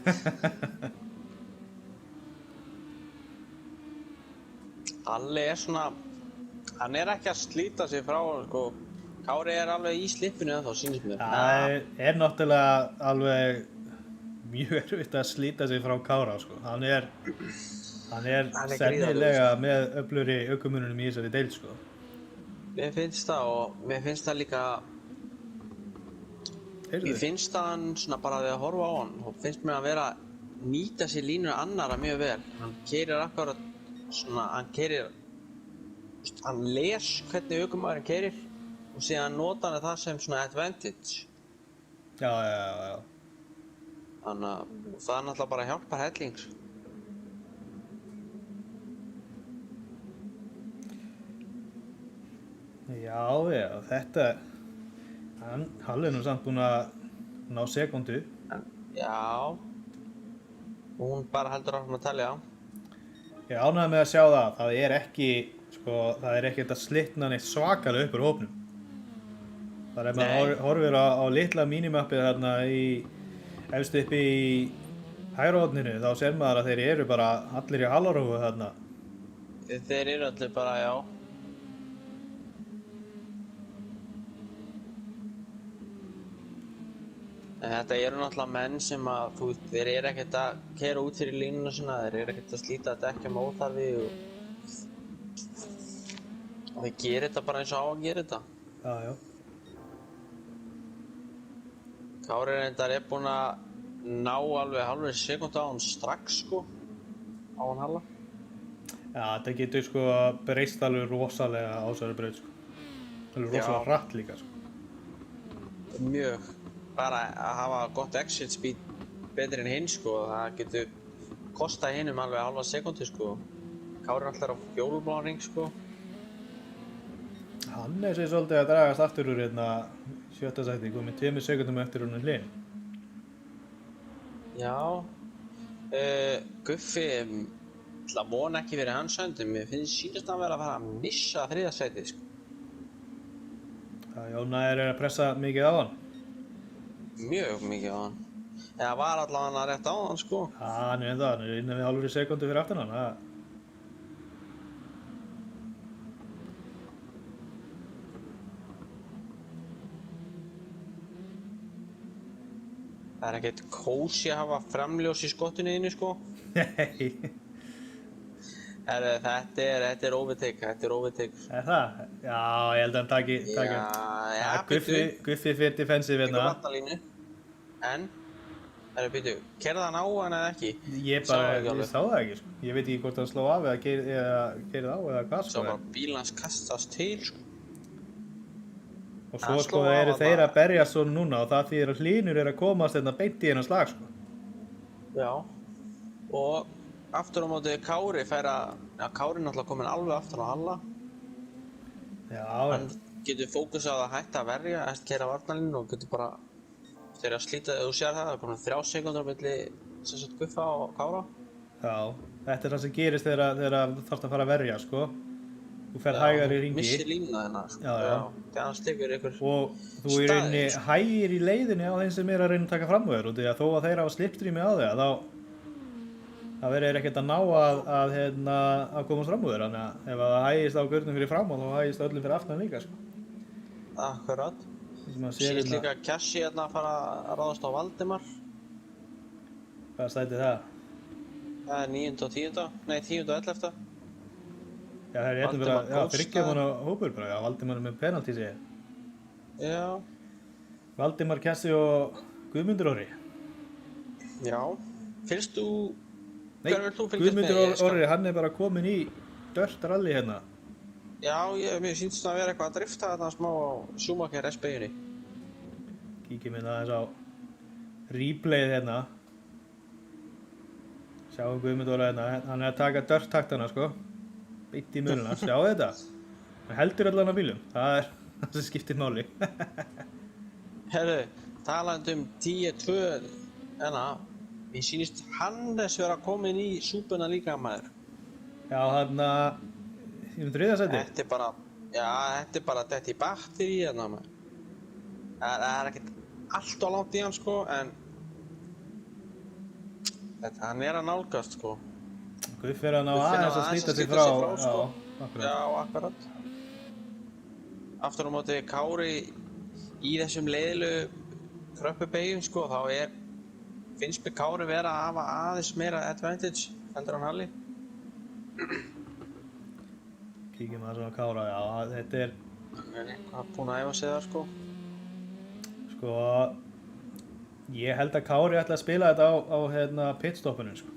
Alli er svona, hann er ekki að slíta sig frá honum sko. Kári er alveg í slippinu ennþá, sýnist mér. Það er náttúrulega alveg mjög erfitt að slíta sig frá Kára sko. Hann er sennilega með öflugri ökumunum í þessari deild sko. Mér finnst það og mér finnst það líka, mér finnst það hann svona bara við að horfa á hann og finnst mér að vera að nýta sér línur annara mjög vel. Hann keyrir akkurat svona, hann les hvernig ökumaðurinn keyrir og síðan nota hann það sem svona advantage. Já. Þannig að það er náttúrulega bara hjálpar hellings. Já, þetta, hann er nú samt búinn að ná sekundu. Já, hún bara heldur áfram að telja. Ég er ánægður með að sjá það er ekki, sko, það er ekki þetta slitna neitt svakalega upp úr hópnum. Það er maður horfir á litla mínimappið þarna efst uppi í hægra horninu, þá sér maður að þeir eru bara allir í halarófu þarna. Þeir eru allir bara, já. En þetta eru náttúrulega menn sem að, þeir eru ekkert að keyra út fyrir línuna svona, þeir eru ekkert að slíta dekkjum óþarfi og þeir gera þetta bara eins og á að gera þetta. Já. Kári reyndar er búinn að ná alveg hálfri sekúndu á hann strax sko, á hann Halla. Já, þetta getur sko breyst alveg rosalega á þessari braut sko. Alveg rosalega hratt líka sko. Mjög. Bara að hafa gott exit speed betri en hinn sko, það getur kostað hinnum alveg halva sekúndu sko. Kári er alltaf á fjólubláan ring sko. Hann er sér svolítið að dragast aftur úr hérna sjötta sæti, komið 2 sekúndum eftir honum Hlyn. Já, Guffi, það vona ekki verið hans höndum, mér finnst síðast að vera að fara að missa 3. sætið sko. Já, Jóna er að pressa mikið á hann. Mjög mikið á hann. Eða var allavega hann rétt á hann sko. Já, hann er ennþá, hann er innan við hálfri sekúndu fyrir aftan hann. Það er ekkert kósí að hafa framljós í skottinu einu sko. Nei. Þetta er overtake, Er það? Já, ég held að hann taki Já, Guffi fyrir defensive Tekur hérna. varnarlínu. En, býtu, kerði hann á hann eða ekki? Ég sá það ekki, sko. Ég veit ekki hvort hann sló af eða keyrði á eða hvað, Svo sko. bara bíl hans kastast til, sko. Og Hann svo, sló sko, af eru þarna. þeir að berjast svona núna og það þýðir að Hlynur er að komast hérna beint í hennar slag, sko. Já. Og aftur á móti Kári fær að, já, Kári er náttúrulega komin alveg aftur á Halla. Já, Hann getur fókusað að hætta að verja, eftir keyra varnarlínu og getur bara, þegar að slíta, þú sér það er komin 3 sekúndur á milli, sem sagt, Guffa og Kára. já. Þetta er það sem gerist þegar þú þarfst að fara að verja, sko. Þú fer hægar í ringi. Missir línuna þennan, sko. Já. Þegar hann slikur ykkur Og þú í rauninni staðir, hægir í leiðinni á þeim sem er að reyna að taka fram úr þér og því að þó að þeir hafa slipstreami á þig þá verður þeir ekkert að ná að komast fram úr þér, þannig að ef það hægist á gurnum fyrir fram og þá hægist öllum fyrir aftan líka, sko. Akkurat. Það sem maður sér Sýnist hérna, líka Cassi hérna að fara að ráðast á Valdimar. hvað stætti það? Það er 9. og 10. Nei, 10. og 11. Já, það er hérna Valdimar bara, já, Póstar. 30 manna hópur bara, já, Valdimar er með penalty sé ég. Já. Valdimar, Kessi og Guðmundur Orri. Já. Fylgst þú... Nei, Hver vilt þú fylgjast Guðmundur með? Ég skal- Orri, hann er bara komin í dirt rally hérna. Já, mér sýnst það að vera eitthvað að drifta þetta smá á Schumacher S-beginni. Kíkjum hérna aðeins á replayið hérna. Sjáum Guðmundur Orri hérna, hann er að taka dirt taktana, sko. Beint í mununa, sjáu þetta. Hann heldur allan á bílum, það er það sem skiptir máli. Herru, talandi 10-2, mér sýnist Hannes vera komin í súpuna líka, maður. Já, þarna í þriðja sæti. Þetta er bara, já, þetta er bara þetta í batteri hérna, maður. Það er ekkert allt of langt í hann, sko, en hann er að nálgast, sko. Guð fyrir að ná Guð fer aðeins að aðeins slíta að sig slíta frá. sig frá, sko. Já, akkurat. Já, akkurat. Aftur á móti Kári í þessum leiðilegu kröppubeyggjum, sko, þá finnst mér Kári vera að hafa aðeins meira advantage heldur hann Halli. Kíkjum aðeins á Kára, já, þetta er, Hann er eitthvað búinn að æfa sig þar, sko. sko, ég held að Kári ætla að spila þetta á pitstoppunum, sko.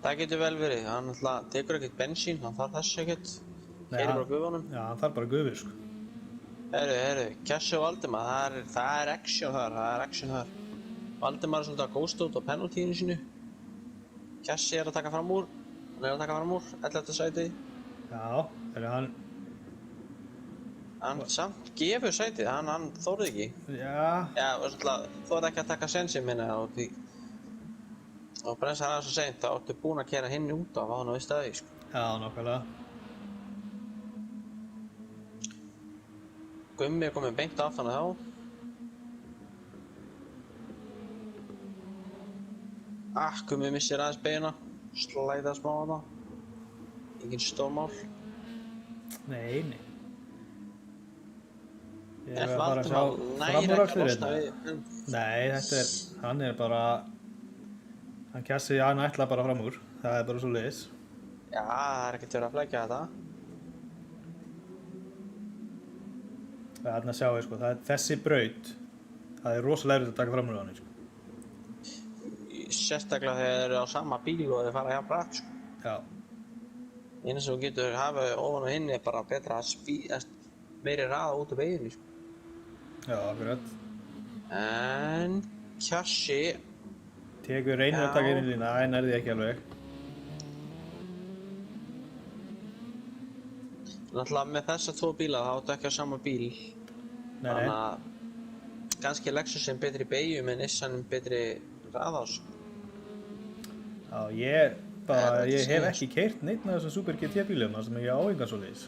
Það getur vel verið, hann alltaf tekur ekkert bensín, hann þarf þess ekkert. Nei, Keyrir hann- bara gufunum. Já, hann þarf bara gufur, sko. Herru, Kessi og Valdimar, það er action þar. Valdimar er svolítið að ghosta út á penaltíinu sínu. Kessi er að taka fram úr, 11. sæti. Já, hann, Hann samt gefur sætið, hann þorði ekki. já, Já, og svolítið, þorði ekki að taka sensin minna og því. Og bremsa hann aðeins svo seint, þá ertu búinn að keyra hinn út af hann á því staði, sko. já, nákvæmlega. Gummi er komin beint aftan að þá. Gummi missir aðeins beina, slæða smá á það. Engin stórmál. Nei. Ég En er að fara að Valdimar sjá næri ekki að framúrakstur losna hérna. við. Nei, hann er bara, hann Kessi, hann ætla bara fram úr. Það er bara svo leiðis. Já, það er ekkert verið að flækja þetta. Þarna sjáu, sko, þessi braut, það er rosalega erfitt að taka fram úr á hann, sko. Sérstaklega þegar þeir eru á sama bíl og þeir fara jafn rætt, sko. Já, Einu sem þú getur hafa ofan og hinn er bara betra að meiri raða út af veginni, sko. já, akkurat. En Kjassi, Tekur reynir að taka inn í lína, en er því ekki alveg. náttúrulega með þessa 2 bíla þá áttu ekki á sama bíl. Nei, Þannig að kannski er Lexus sem betri í beigjum en Nissan betri raða, sko. já, Það ég er hef ekki ekki keyrt neitt af þessum Super GT bílum, þar sem ég á engan svoleiðis.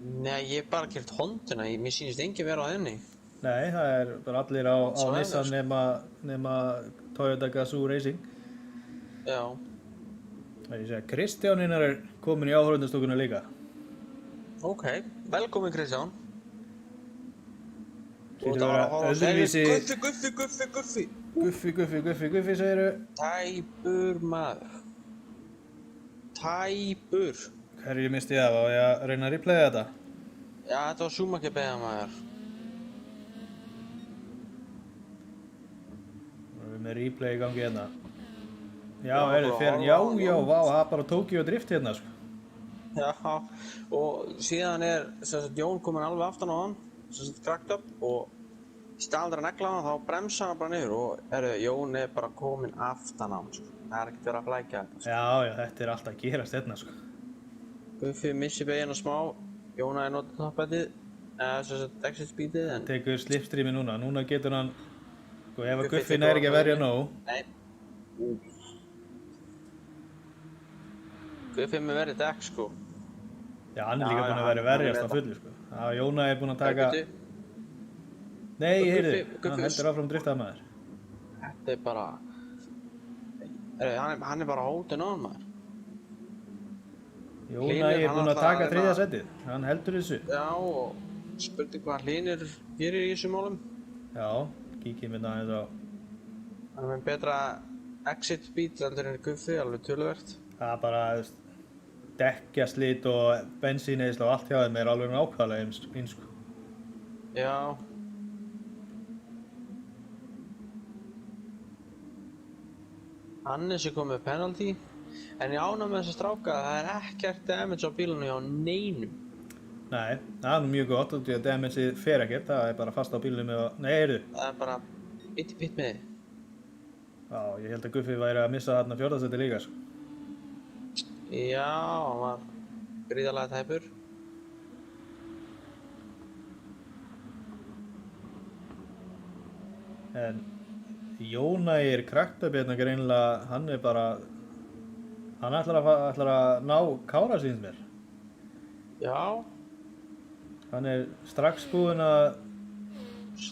Nei, ég hef bara kert Honduna, mér sýnist engin vera á henni. Nei, það er bara allir á Svo er Nissan það, nema Toyota Gazoo Racing. Já. Það er að segja, Kristjáninnar er komin í áhörðundastokuna líka. Ok, velkomin Kristján. Hlýtur að vera öðruvísi. Guffi. Guffi, segiru. Tæpur maður. tæpur. Hverju misti ég af? Á ég að reyna að replaya þetta? Já, þetta var Schumacher beigja maður. Við erum með replay í gangi hérna. Já, Já, er þið bara fyrir, horfa já, á já, hann. vá, það er bara Tokyo Drift hérna, sko. Já, og síðan er sem sagt, Jón kominn alveg aftan á hann, sem sagt cracked up, og í staðan að negla hann, þá bremsa hann bara niður og Jón er bara kominn aftan á hann, sko. Það er ekkert verið að flækja þetta, sko. Já, þetta er alltaf að gerast hérna, sko. Guffi missi beygina smá, Jóna er notið toppætið, sem sagt exit speedið, en Tekur slipstreami núna, núna getur hann, sko, ef að Guffi Guffi tekur næri ekki að verja ákvörðun. nóg, Nei. Guffi með verið dekk, sko. já, hann er Já, líka já, búinn að hann- vera hann er verjast á með fullu, sko. Já, Jóna er búinn að taka, Bíddu, nei, Guffi- heyrðu, Guffi- hann heldur áfram driftað maður. Þetta er bara, hann er bara hótinn á hann, maður. Jóna Hlynur, er hann búinn að ætlar að taka reyna- þriðja setið, hann heldur þessu. Já, og spurning hvað Hlynur gerir í þessum málum. Já, kíkjum hérna aðeins á, Hann er með betra exit speed heldur en Guffi, alveg töluvert. það er bara, þú veist, dekkjaslit og bensíneysla og allt hjá þeim er alveg nákvæmlega eins, sko. Já. Hannes er komið með penalty. En ég ánægð með þessa stráka, það er ekkert damage á bílunum hjá neinum. Nei, það er nú mjög gott, því að damageið fer ekkert, það er bara fast á bílunum eða, nei, heyrðu. Það er bara pitt með þið. Já, ég held að Guffi væri að missa þarna fjórðasetti líka, sko. Já, hann var gríðarlega tæpur. En Jónægir Kraktap hérna greinilega, hann er bara, hann ætlar að ná Kára síns mér. Já, Hann er strax búinn að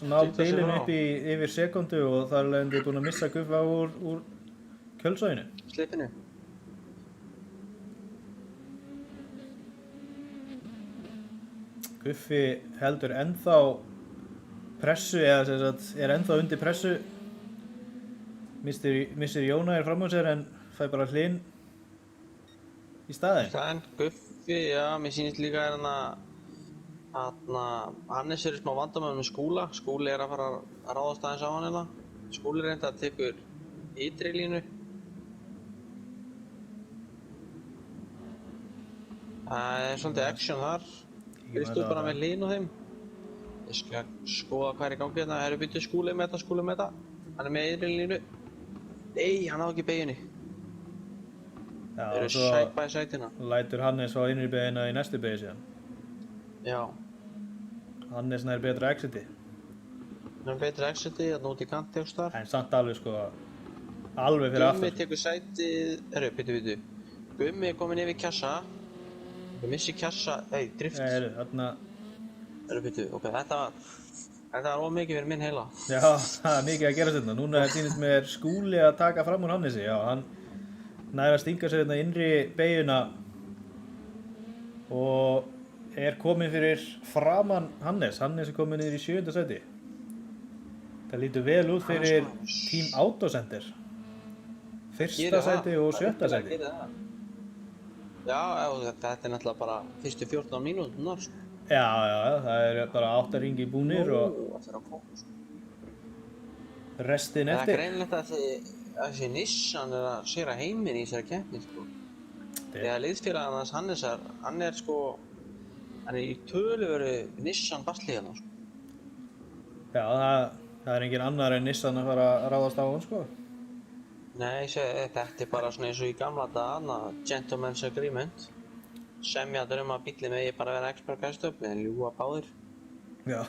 ná Slíta sig bílinn frá. upp í yfir sekundu og þar er leiðandi búinn að missa Guffa úr kjölsóinu. slipinu. Guffi heldur ennþá pressu, eða sem sagt, er ennþá undir pressu. Missir Jónægir fram á sér en fær bara Hlyn í staðinn. Þann Guffi, já, mér sýnist líka Hannes er í smá vandamöðum með Skúla. Skúli er að fara að ráðast aðeins á hann hérna. Skúli reynda að tekur ytri línu. Það er svolítið action þar. Kristof bara með Hlyn og þeim. Ég skal skoða hvað er í gangi hérna. Það eru byttuð Skúli með þetta. Hann er með ytri línu. Nei, hann á ekki beiginni. Já, Það eru og svo sæt bæði sætina. lætur Hannes á innri beigina í næstu beigi síðan. Já. Hannes nær betra exiti. Það er betri exiti, þarna út í kanti og starf. En samt alveg sko, alveg fyrir Gummi aftur. tekur sætið, bitu. Gummi er komin yfir kjassa. Við missi kjassa, drift. Þarna, Bitu, ok, þetta var ómikið fyrir minn heila. já, það er mikið að gera þetta. Núna sýnist mér Skúli að taka fram úr Hannesi. Já, hann nær að stinga sér hérna innri beigina og er komin fyrir framan Hannes. Hannes er komin niður í 7. sæti. Það lítur vel út fyrir Team Autocenter. 1. sæti og 7. sæti. Já, þetta er náttúrulega bara fyrstu 14 mínúturnar, sko. Já, það er bara 8 ringi búnir og Það fyrir að koma, sko. restin Það er eftir. greinlegt að þessi Nissan er að séra heiminn í þessari keppni, sko. Þegar liðsfélaginn hans Hannesar, hann er í töluveru Nissan basli hérna, sko. Já, það er engin annar en Nissan að fara að ráðast á hann, sko. Nei, þetta er bara svona eins og í gamla daga, gentleman's agreement. Semjaður að bíllinn megi bara vera expert gæstöp, en ljúga báðir. Já.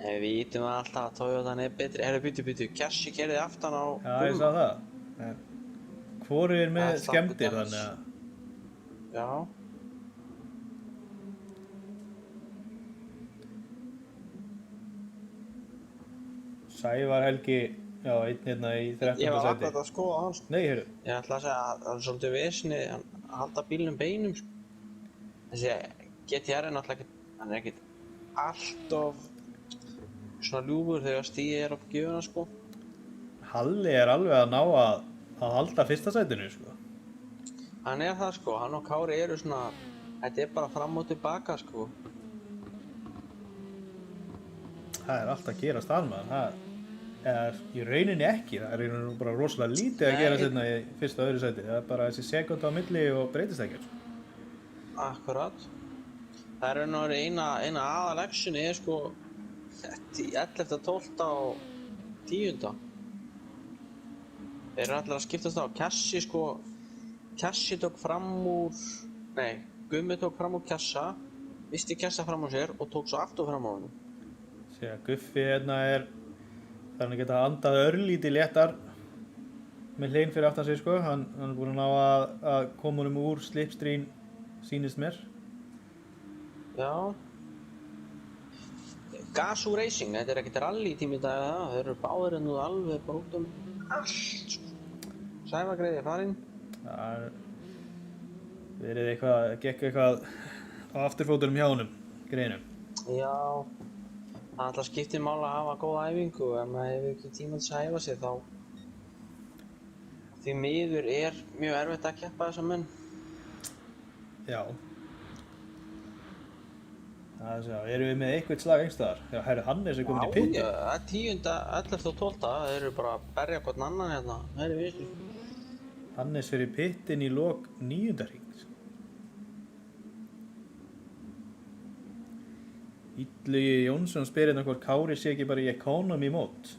Við vitum alltaf að Toyotan er betri. Byttu, Kjassi kerði aftan á Já, ég sá það. En hvor er með Það er skemmdir þakka þannig að... Já. Sævar Helgi, já, einn hérna í 13. Ég var sæti. akkurat að skoða hann, sko. Nei, heyrðu. Ég ætla að segja að það er svolítið vesni að halda bílnum beinum, sko. Þessi GTR er náttúrulega ekkert, hann er ekkert allt of svona ljúfur þegar stíði er á gjöfuna, sko. Halli er alveg að ná að halda 1. sætinu, sko. Hann er það sko, hann og Kári eru svona, þetta er bara fram og tilbaka sko. Það er allt að gerast þar maður, það er í rauninni ekki, það er í rauninni bara rosalega lítið að gera sérna í fyrsta og öðru sæti, það er bara þessi sekund á milli og breytist ekkert. Akkurat. Það er raun og veru eina aðal-actioni er sko 11., 12. og 10. Þeir eru allir að skiptast á. Kjassi tók fram úr, Gummi tók fram úr Kjassa, missti Kjassa fram úr sér og tók svo aftur fram á honum. Sér að Guffi hérna þar hann geta andað örlítið léttar með hlein fyrir aftan sig sko, hann er búinn að ná að koma honum úr slipstream sýnist mér. Já. Gazoo Racing, þetta er ekkert rally tími í dag það, þeir eru báðir nú alveg bara út allt sko. Sævar greiði farinn. Það verið gekk eitthvað á afturfótunum hjá honum, greinum. Já, það alltaf skiptir máli að hafa góða æfingu, ef maður hefur ekki tíma til að æfa sig þá því miður er mjög erfitt að keppa þessa menn. Já. Erum við með eitthvað slag einhverstaðar? Já, herru, Hannes er komin í pitti. Já, það er 10., 11. og 12. Þeir eru bara að berja hvern annan hérna. Það er vinstri. Hannes fyrir pittin í lok 9. hring. Illugi Jónsson spyr hérna hvort Kári sé ekki bara í economy mode.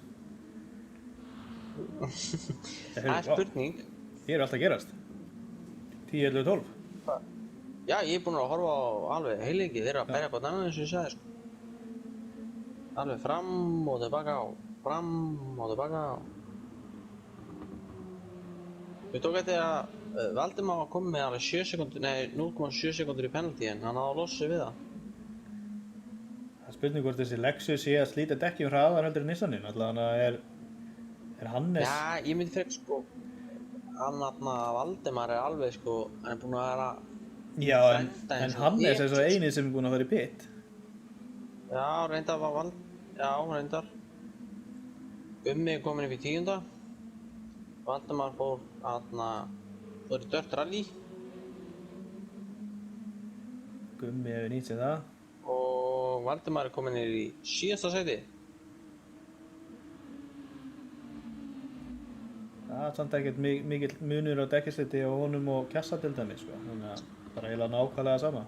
Það er spurning. Hér er allt að gerast. 10, 11, 12. Já, ég er búinn að horfa á alveg heilengi, þeir eru að berja hvern annan eins og ég sagði sko. Alveg fram og tilbaka og fram og tilbaka. Við tók eftir að Valdimar var komið með alveg 0,7 sekundur í penalty en hann náði að losa sig við það. Það er spurning hvort þessi Lexus sé að slíta dekkjum hraðar heldur en Nissanin, allavega er Hannes... Já, ég myndi frekar sko, Valdimar er alveg sko, hann er búinn að vera Já, en Hannes er svo einið sem er búinn að fara í pit. Já, reyndar var reyndar. Gummi er komin upp í 10. Valdimar fór í dört rally. Gummi hefur nýtt sér það. Og Valdimar er komin í 7. sæti. Það er samt ekkert mikill munur á dekkjasliti á honum og Kjassa til dæmis sko, þannig að bara eiginlega nákvæmlega sama.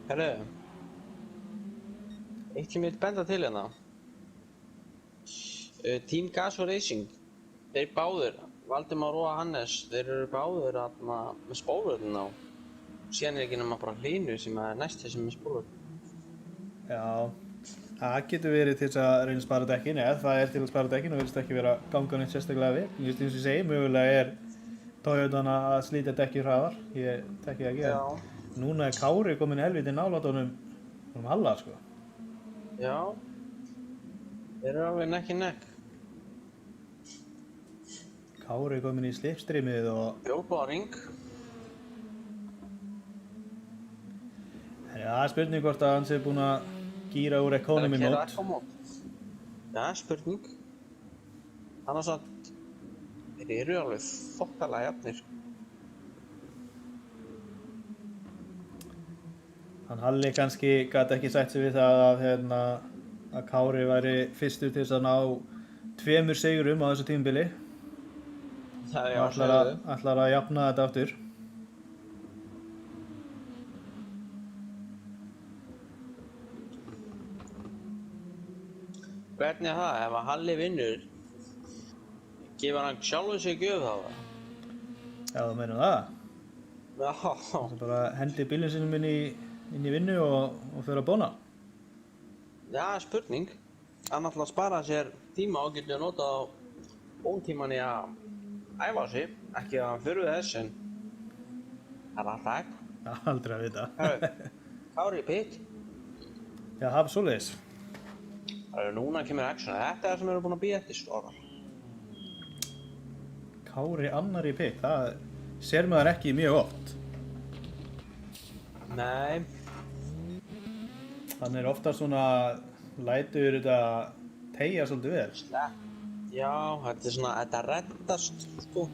Herru, eitt sem ég vil benda til hérna. Team Gazoo Racing, þeir báðir, Valdimar og Hannes, þeir eru báðir með spólvörðin á. Síðan er ekki nema bara Hlynur sem er næst sem er spólvörðin. Já, það getur verið til þess að reyna að spara dekkin, eða það er til að spara dekkin og virðist ekki vera að ganga neitt sérstaklega vel. Ég veist eins og ég segi, mögulega er Toyotan að slíta dekki hraðar, ég tekki það ekki að. Núna er Kári komin helviti nálægt honum Halla sko. Já, þeir eru alveg nekk í nekk. Kári komin í slipstreamið og... Fjólbláring. Það er spurning hvort að hann sé búinn að gíra úr economy mode. Já, spurning. Annars að þeir eru alveg þokkalega jafnir. Hann Halli kannski gat ekki sætt sig við það að Kári væri fyrstur til þess að ná 2 sigurum á þessu tímabili. Það er ætlar að jafna þetta aftur. Hvernig er það? Ef að Halli vinnur, gefur hann sjálfur sig gjöf þá? Já, þú meinar það? Já. Það bara hendi bílinn sínum inn í vinnu og fyrir að bóna. Já, spurning. Hann ætlar að spara sér tíma og getur notað á bóntíman í að æfa sig. Ekki að hann fyrir þess, en það er alltaf ekki. Aldrei að vita. Kári í pit. Já, það er svoleiðis. Núna kemur action. Þetta er það sem við erum búin að bíða eftir stóra. Kári annar í pit, það sér maður ekki mjög oft. Nei. Hann er ofta svona, lætur þetta teygja svolítið vel. Já, þetta er svona, þetta reddast, sko.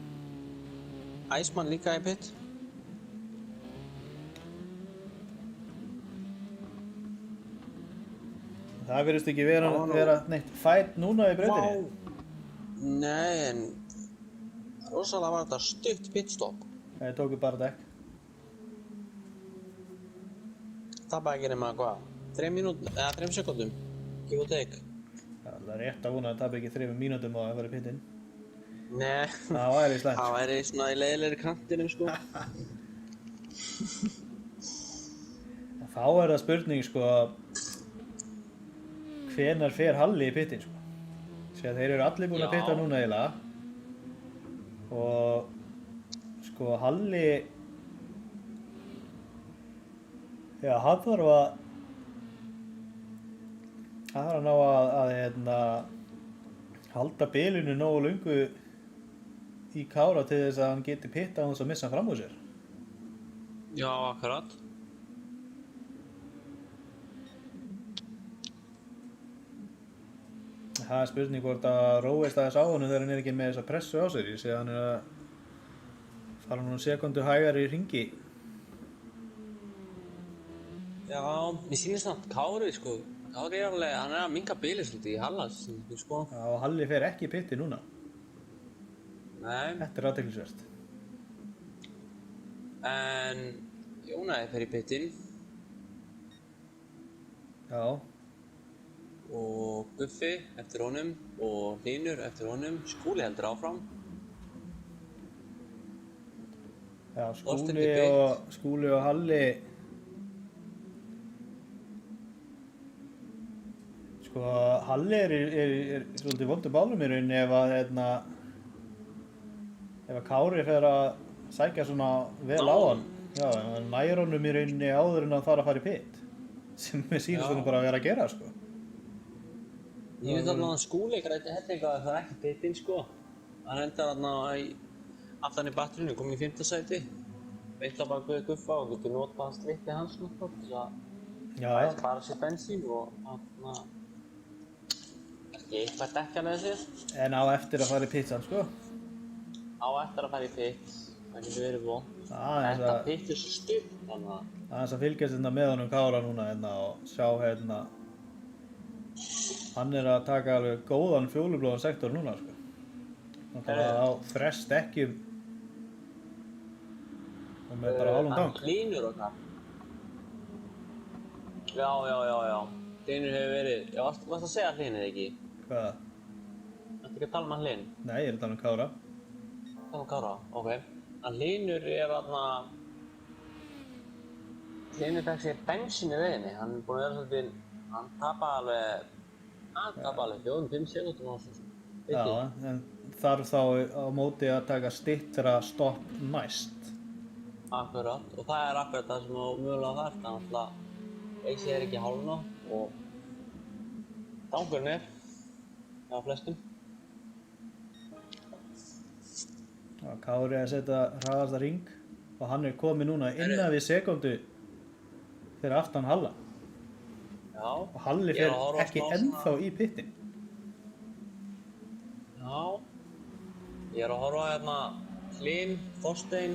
Iceman líka í pit. Það virðist ekki vera neitt fætt núna í brautinni. Nei, en rosalega var þetta stutt pitstop. Það tóku bara dekk. Tapaði ekki nema hvað? 3 mínútur, eða 3 sekundum. Give or take. Það er rétt að vona að tapa ekki 3 mínútum á að fara í pittin. Nei. Það væri slæmt. Það væri svona í leiðilegri kantinum, sko. Þá er það spurning, sko, hvenær fer Halli í pittin, sko. Þegar þeir eru allir búin að pitta núna eiginlega. Og, sko, Halli, já, hann þarf að ná að halda bilinu nógu löngu í Kára til þess að hann geti pitta án þess að missa hann fram úr sér. Já, akkurat. Það er spurning hvort að róist aðeins á honum þegar hann er ekki með þessa pressu á sér. Ég sé að hann er að fara núna sekundu hægar í hringi. Já, mér sýnist samt Kári, sko. Kári er alveg, hann er að minnka bilið svolítið í Hallas, sko. Já, og Halli fer ekki í pitti núna. Nei. Þetta er athyglisvert. En Jónæði fer í pittin. Já. Og Guffi eftir honum og Hlynur eftir honum. Skúli heldur áfram. Já, Skúli og Halli. Sko, Halli er svolítið vondur bálum í rauninni ef að Kári fer að sækja svona vel á hann. Já, hann nær honum í rauninni áður en hann þarf að fara í pitt. Sem mér sýnist honum bara að vera að gera, sko. Ég veit alveg að Skúli græti hellinga að það er ekki pittinn, sko. Hann endar þarna aftan í batterinu, kom í 5. sæti. Veit að bara guði Guffa og getur notað hans dritti hans náttúrulega til að spara sér bensín og þarna ekki eitthvað dekkjalega sér. En á eftir að fara í pittan, sko. Á eftir að fara í pitt, það getur verið von. Þetta pitt er svo stutt, þannig að aðeins að fylgjast með honum Kára núna og sjá hann er að taka alveg góðan fjólublóðan sektor núna, sko. Náttúrulega á frest dekkjum og með bara hálfum tank. Hann Hlynur og það. Já. Hlynur hefur verið, já, varst að segja Hlynur ekki? Hvaða? Ertu ekki að tala um Hlyn? Nei, ég er að tala um Kára. Tala um Kára, ok. En Hlynur er þarna Hlynur fekk sér bensín í leiðinni. Hann er búinn að vera svolítið, hann tapaði alveg 4-5 sekúndum á þessu. Já, en þarf þá á móti að taka styttra stopp næst. Akkurat, og það er akkurat það sem á mögulega þarft. Þannig að AC er ekki hálfna og tankurinn er hjá flestum. Já, Kári er að setja hraðasta hring og hann er komið núna innan við sekundu fyrir aftan Halla. Já. Og Halli fer ekki ennþá í pittin. Já. Ég er að horfa hérna Hlyn, Þorstein,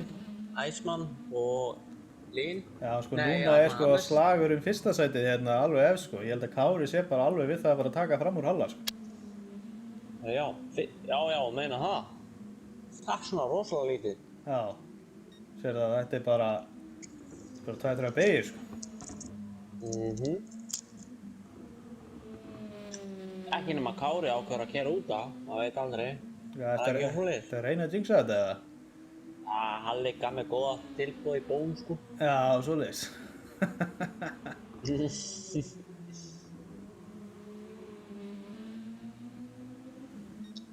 Iceman og Hlyn. Já, sko, núna er sko slagur fyrsta sætið hérna alveg efst, sko. Ég held að Kári sé bara alveg við það að fara að taka fram úr Halla, sko. Já, meina það. Það er svona rosalega lítið. Já. Sér það, þetta er bara 2-3 beygir, sko. Ekki nema Kári ákveður að keyra út af, það veit aldrei. Já, þetta er reyna að jinxa þetta, eða? Halli gaf mér góða tilboð í bón, sko. Já, svoleiðis.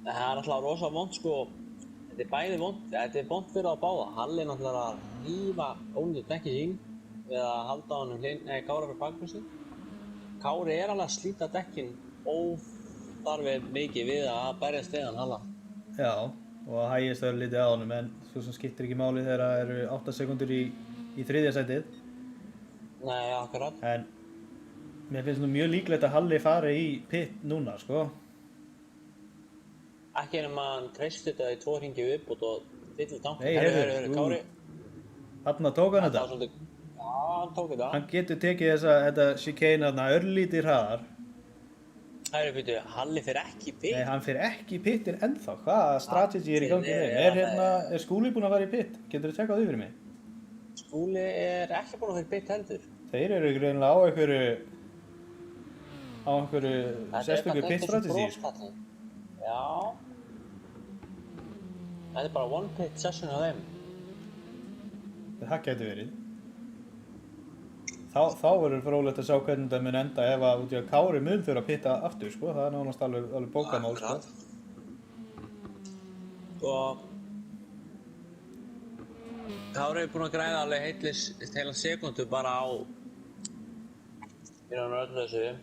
Það er alltaf rosa vont, sko. Þetta er bæði vont, þetta er vont fyrir að báða. Halli er náttúrulega að rífa ónýtt dekki sín við að halda honum Kára fyrir bakbrúsi. Kári er alveg að slíta dekkin óþarfið mikið við að berjast við hann Halla. Já, og að hægist það lítið á honum, en svo sem skiptir ekki máli þegar það eru 8 sekundur í þriðja sætið. Nei, akkurat. En mér finnst nú mjög líklegt að Halli fari í pitt núna, sko. Ekki nema hann treysti þetta í 2 hringi viðbót og Fyll tank. Nei, heyrðu, Kári. Þarna tók hann Þetta þetta. var svolítið... Já, hann tók þetta. Hann getur tekið þetta chicane þarna örlítið hraðar. Hæru, veitu, Halli fer ekki í pitt. Nei, hann fer ekki í pittin ennþá. Hvaða strategi í gangi þeim? Er Skúli búinn að fara í pitt? Getur þú tjekkað því fyrir mig? Skúli er ekki búinn að fara í pitt heldur. Þeir eru greinilega á einhverju sérstöku pitt strategi. Já. Þetta er bara one pit session á þeim. Það getur verið. Þá verður fróðlegt að sjá hvernig þetta mun enda ef að út í að Kári mun þurfa að pitta aftur, sko. Það er nánast alveg bókamál, sko. Og Kári er búinn að græða alveg heila sekundu bara á öllu þessu.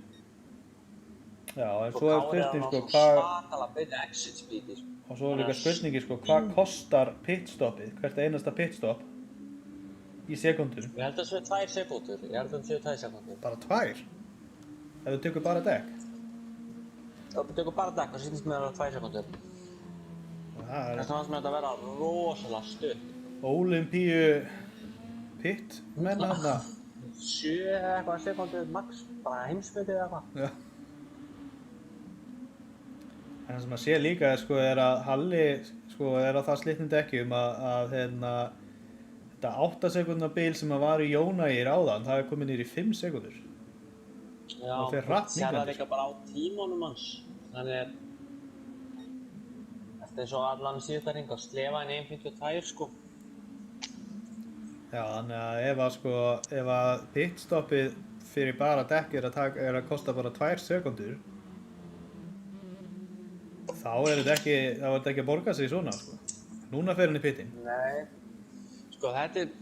Já, en svo er spurning, sko, svakalega byrja exit speedi, sko. Og svo er líka spurningi, sko, hvað kostar pitstoppið? Hvert einasta pitstopp í sekundum? Ég held að það séu 2 sekúndur. Bara 2? Ef þú tekur bara dekk? Ef þú tekur bara dekk, það sýnist mér að það er 2 sekúndur. Það fannst mér þetta að vera rosalega stutt. Ólympíu pitt menn þarna. 7 eitthvað sekúndur max, bara heimsmetið eða eitthvað. Já. En það sem að sé líka sko, er að Halli sko, er á það slitnum dekkjum að þetta 8 sekúndna bil sem að var í Jónægir áðan, það er komið niður í 5 sekúndur. Já, og fer hratt það er minnkandi. líka bara á tímanum hans. Þannig þetta er svo allan síðasta hring að slefa inn 1.52 sko. Já, þannig að ef að pitstoppið fyrir bara dekk er að kosta bara 2 sekúndur, þá er þetta ekki að borga sig svona, sko. Núna fer hann í pittin. Nei. Sko þetta er,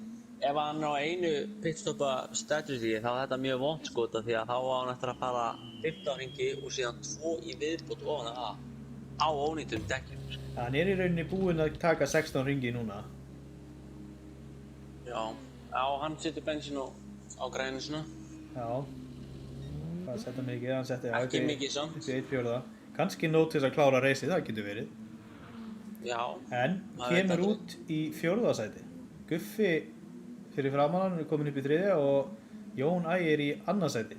ef hann á einu pitstoppa strategy þá er þetta mjög vont sko því að þá á hann eftir að fara 15 hringi og síðan 2 í viðbót ofan það á ónýtum dekkjum. Hann er í rauninni búinn að taka 16 hringi núna. Já, hann setur bensín á græninu svona. Já. Hvað setja mikið? Hann setti Ekki mikið samt. Upp í 1/4. Kannski nóg til að klára reysið, það getur verið. Já. En kemur út í 4. sæti. Guffi fyrir framan hann er komin upp í 3. og Jón Ægir í 2. sæti.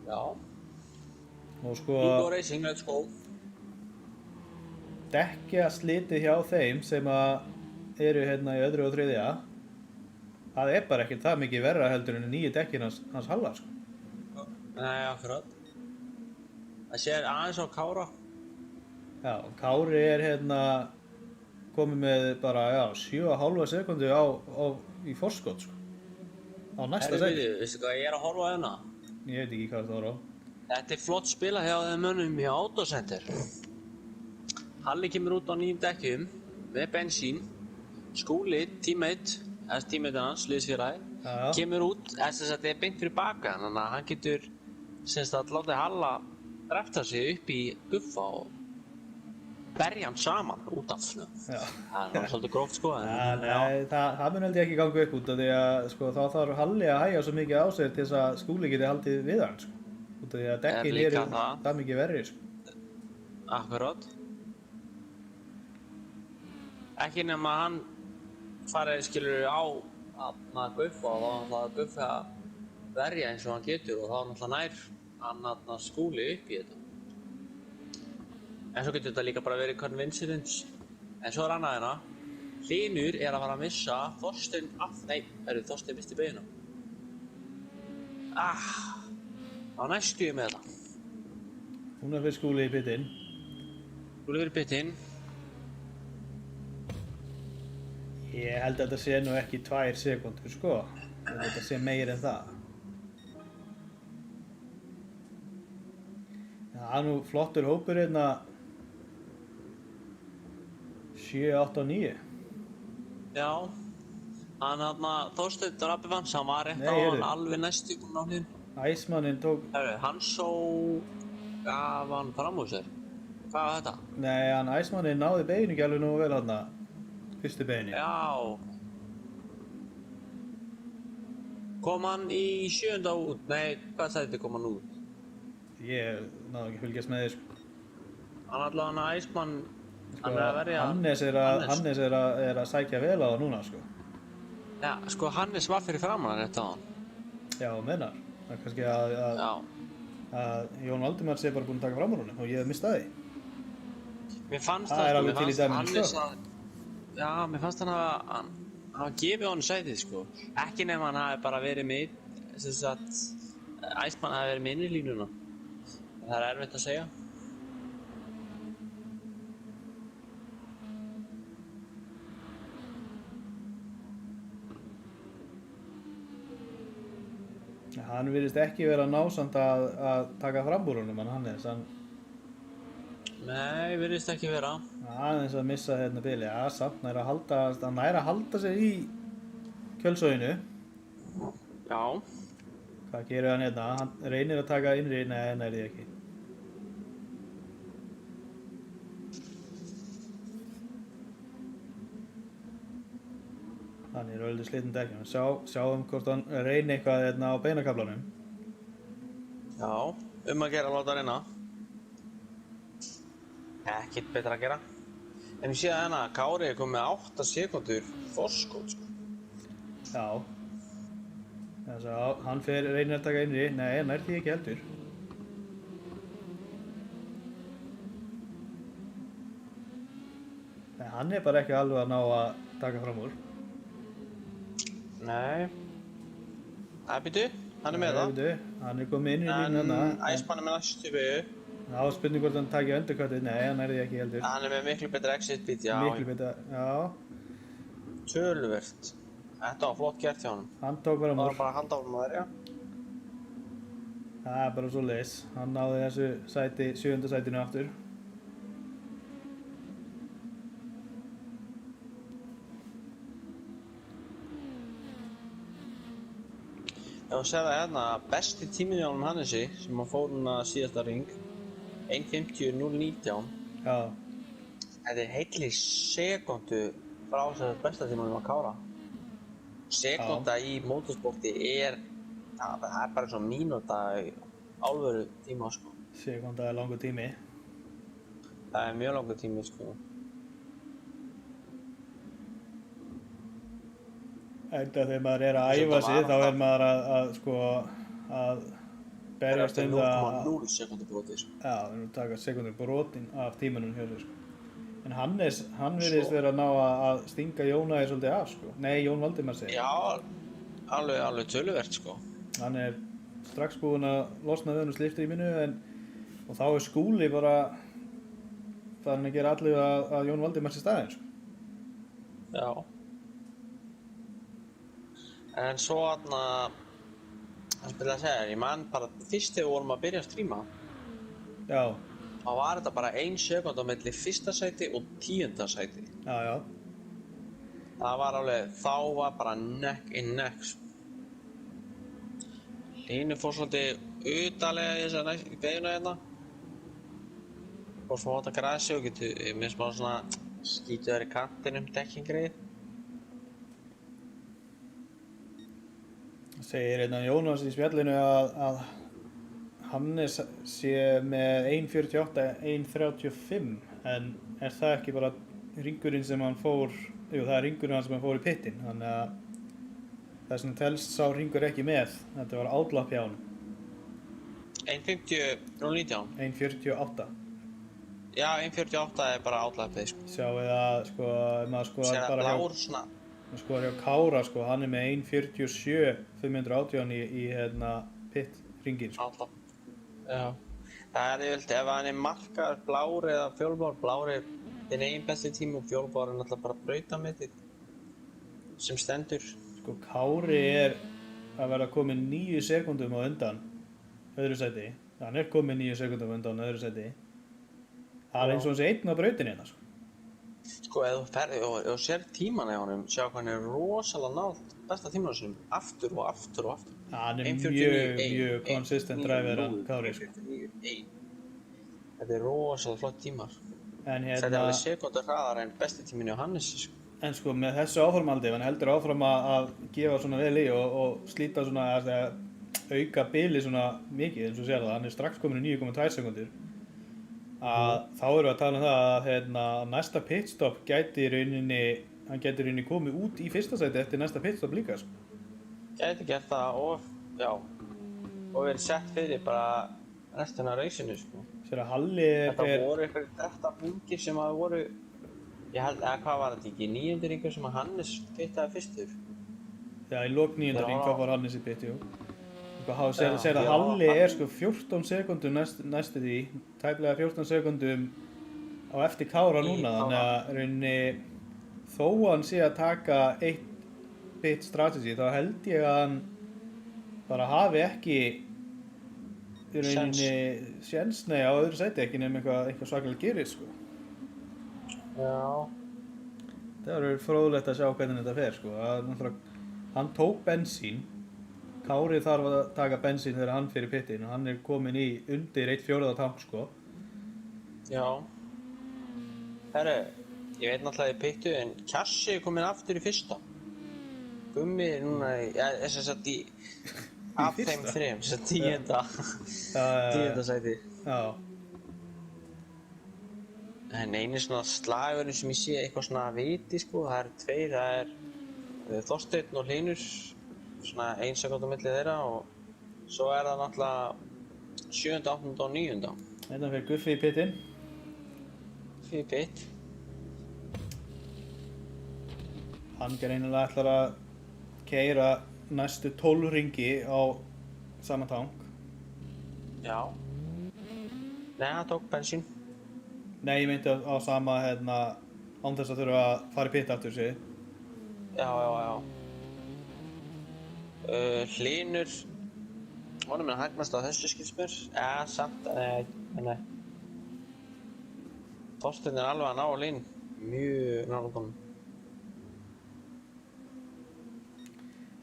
Já. Og sko Bingo Racing, let's go. Dekkja slitið hjá þeim sem að eru hérna í 2. og 3. Það er bara ekkert það mikið verra heldur en nýju dekkin hans Halla, sko. Nei, akkurat. Það sér aðeins á Kára. Já, Kári er hérna komið með bara 7,5 sekundu í forskot, sko. Á næsta sæti. Veistu hvað ég er að horfa á hérna? Ég veit ekki hvað það var á. Þetta er flott spila hjá þeim mönnum hjá Autocenter. Halli kemur út á nýjum dekkjum með bensín. Skúli, teammate hans, liðsfélagi, kemur út, þetta er beint fyrir baka, þannig að hann getur að láta Halla drefta sig upp í Guffa og berja hann saman út af. Það er svolítið gróft sko. Nei, það mun held ég ekki ganga upp út af því að sko, þá þarf Halli að hægja svo mikið á sig til þess að Skúli geti haldið við hann, sko. Út af því að dekkin eru það mikið verri, sko. Akkurát. Ekki nema hann farið skilur á að Guffa og þá náttúrulega Guffa að verja eins og hann getur og þá náttúrulega nær hann Skúli upp í þetta. En svo getur þetta líka bara verið coincidence. En svo er annað hérna. Hlynur er að fara að missa Þorstein Þorstein misti beina. Það næstu ég með þetta. Núna fyrir Skúli í pitinn. Skúli fyrir pitinn. Ég held að þetta sé nú ekki 2 sekundur, sko. Ég held að þetta sé meir en það. Það er nú flottur hópur hérna. 7, 8 og 9. Já. Þorsteinn Rabbi Vans, hann var rétt á hann alveg næstu komin á hlýðin. Æsmanninn tók... Hansó gaf hann fram úr sér. Hvað var þetta? Nei, hann Æsmanninn náði beinu ekki alveg nú vel hann. Fyrstu beini. Já. Kom hann í 7. út? Nei, hvað sæti kom hann út? Ég náði ekki að fylgjast með þér, sko. Hann allavega Æsmann Sko, Hann er að verja Hannes er að sækja vel á það núna, sko. Já, sko Hannes var fyrir framan hann rétt á hann. Já, mennar. Það er kannski Já. að Jón Valdimar sé bara búinn að taka fram úr honum og ég hef mistað því. Mér fannst Það er sko, alveg mér til í fannst dæminu, Hannes sko. Já, mér fannst hann að hafa gefið honum sætið, sko. Ekki nema hann hafi bara verið með, sem sagt, Æsmann hafi verið með inn í línuna. Það er erfitt að segja. Hann virðist ekki vera að ná samt að taka fram úr honum, Hannes. Nei, virðist ekki vera. Aðeins að missa hérna bili. Já, samt hann nær að halda sig í kjölsóinu. Já. Hvað gerir hann hérna? Hann reynir að taka innri, nei, nærið ekki. Hann er öllum slitinn dekkjum. Sjáum hvort hann reynir eitthvað hérna á beinakaflanum. Já, að gera að láta reyna. Ekkert betra að gera. En ég sé að hérna, Kári er komið 8 sekúndur forskot, sko. Já. Þess að hann reynir að taka innri, nei, nær því ekki heldur. Nei, hann er bara ekki alveg að ná að taka fram úr. Nei. Býtu, hann er með það. Hann er komið inn í línu hérna. Æsmann er með næstu beigju. Já, spurning hvort hann taki undercutið, nei, hann er því ekki heldur. Hann er með miklu betra exit beat, já. Miklu betra, já. Töluvert. Þetta var flott gert hjá honum. Hann tók fram Það úr. var bara að halda á honum að verja. Það er bara svoleiðis. Hann náði þessu sæti, 7. sætinu aftur. Ef þú sér það hérna, besti tíminn hjá honum Hannesi sem hann fór núna síðasta ring 1:50.019. Já. Þetta er heilli sekúndu frá þess besta tímanum að Kára. Sekúnda í motorsporti það er bara svona mínúta í alvöru tíma, sko. Sekúnda er langur tími. Það er mjög langur tími, sko. Enda þegar maður er að æfa sig þá er maður að berjast um það. 0,0 sekúndu brotið, sko. Já, við erum að taka sekundur brotin af tímanum hjá þessu, sko. En Hannes, hann virðist vera að ná að stinga Jónæði svolítið af, sko. Nei, Jón Valdimar segir. Já, alveg töluvert, sko. Hann er strax búinn að losna við hann úr slipstreaminu og þá er Skúli bara farin að gera allir að Jón Valdimar sé staðinn, sko. Já. En svo það spil að segja, ég man bara fyrst þegar við vorum að byrja að stríma. Já. Þá var þetta bara 1 sekúnd á milli 1. sæti og 10. sæti. Já, já. Það var alveg, þá var bara neck in neck, sko. Hlynur fór svolítið utalega í þessari beiguna hérna. Fór svo hóta græsi og getur með smá svona skítuðar í kantinum dekkingreið. Segir Jónas í spjallinu að Hannes sé með 1.48, 1.35 en er það ekki bara ringurinn sem hann fór, það er ringurinn hann sem hann fór í pittin, þannig að þess vegna telst sá ringur ekki með, þetta var outlapp hjá hann. 1.50.019. 1.48. Já, 1.48 er bara outlappið, sko. Sjáum við að, sko, ef maður skoðar bara blár svona. Maður skoðar hjá Kára, sko, hann er með 1.47, 518 í pitt ringin, sko. Outlapp. Já. Það er yfirleitt ef hann er markaður blár eða fjólblár. Blár er þinn eigin besti tími og fjólblár er náttúrulega bara brautametið sem stendur. Sko, Kári er að vera komin 9 sekúndum á undan öðru sæti. Hann er komin 9 sekúndum á undan öðru sæti. Það er eins og hans einn á brautinni hérna, sko. Sko, ef þú ferði og sér tíman hjá honum, sjá hvað hann er rosalega nátt besta tímanum sinum, aftur og aftur og aftur. Hann er mjög consistent driver, hann Kári, sko. 1.49.1. Þetta er rosalega flott tímar. Þetta er alveg sekúndur hraðar en besti tíminn hjá Hannesi, sko. En sko, með þessu áformaldi, hann heldur áfram að gefa svona vel í og slíta svona, auka bili svona mikið, eins og sér það, hann er strax komin í 9,2 sekúndur. að þá erum við að tala um það að næsta pitstop gæti í rauninni, hann gæti í rauninni komið út í fyrsta sæti eftir næsta pitstop líka, sko. Gæti gert það og verið sett fyrir bara restina af racinu, sko. Sér að Halli Þetta voru eitthvað þetta hringir sem að voru, ég held, eða hvað var þetta ekki, 9. hringur sem að Hannes pittaði fyrstur? Já, í lok 9. hring, hvað var Hannes í pit, jú. Sér að Halli sko 14 sekundum næstu því, tæplega 14 sekundum á eftir Kára núna, þannig að rauninni, þó hann sé að taka eitt pit strategy, þá held ég að hann bara hafi ekki í rauninni séns á öðru sæti, ekki nefnum eitthvað svakalega gerir, sko. Já. Það verður fróðlegt að sjá hvernig þetta fer, sko. Hann tók bensín, Kári þarf að taka bensín þegar hann fyrir pittin og hann komin í undir 1/4 tank, sko. Já. Herru, ég veit náttúrulega í pittu, en Kjassi komin aftur í fyrsta. Gummi núna þess að af þeim þrem, þess að 10. sæti. Já. En eini svona slagurinn sem ég sé eitthvað svona viti, sko, það eru tveir, það Þorsteinn og Hlynur, svona 1 sekúndu á milli þeirra og svo það náttúrulega 7., 8. og 9. Þetta fyrir Guffi í pittin. Fyrir pitt. Hann greinilega ætlar að keyra næstu 12 hringi á sama tank. Já. Nei, hann tók bensín. Nei, ég meinti á sama, án þess að þurfa að fara í pitt aftur sig. Já. Hlynur, honum hagnast á þessu skilst mér. Samt, nei. Þorsteinn alveg að ná Hlyn, mjög nálægt honum.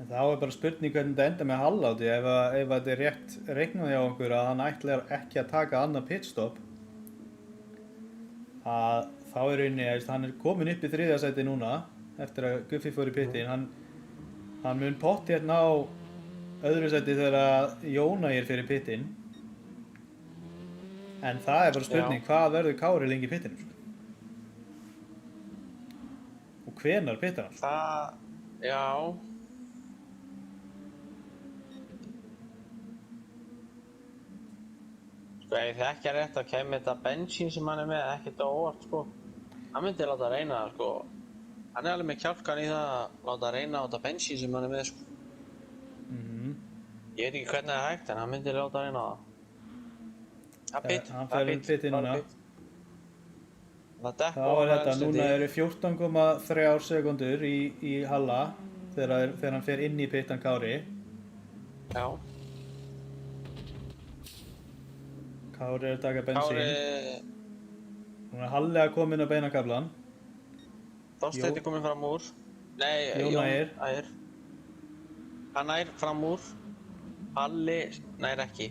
En þá bara spurning hvernig þetta enda með Halláti, ef þetta rétt reiknað hjá okkur að hann ætlar ekki að taka annað pitstop, að þá rauninni, hann komin upp í 3. sæti núna eftir að Guffi fór í pittin, hann mun pottþétt ná öðru sæti þegar Jónægir fyrir pittin, en það bara spurning, hvað verður Kári lengi í pittinu, sko? Og hvenær pittar hann? Já. Sko, ef ég þekki rétt að kemur þetta bensín sem hann með ekkert á óvart, sko. Hann myndi láta reyna það, sko. Hann alveg með kjálkan í það að láta reyna á þetta bensín sem hann með, sko. Ég veit ekki hvernig það hægt, en hann myndi láta reyna á það. Hann fer pitt núna. Það dekk þá þetta, núna eru 14,3 sekundur í Halla þegar hann fer inn í pittan Kári. Já. Kári að taka bensín. Núna Halli að koma inn á beinakaflan. Þorsteinn komin fram úr. Nei, Jónægir. Hann nær fram úr. Halli nær ekki.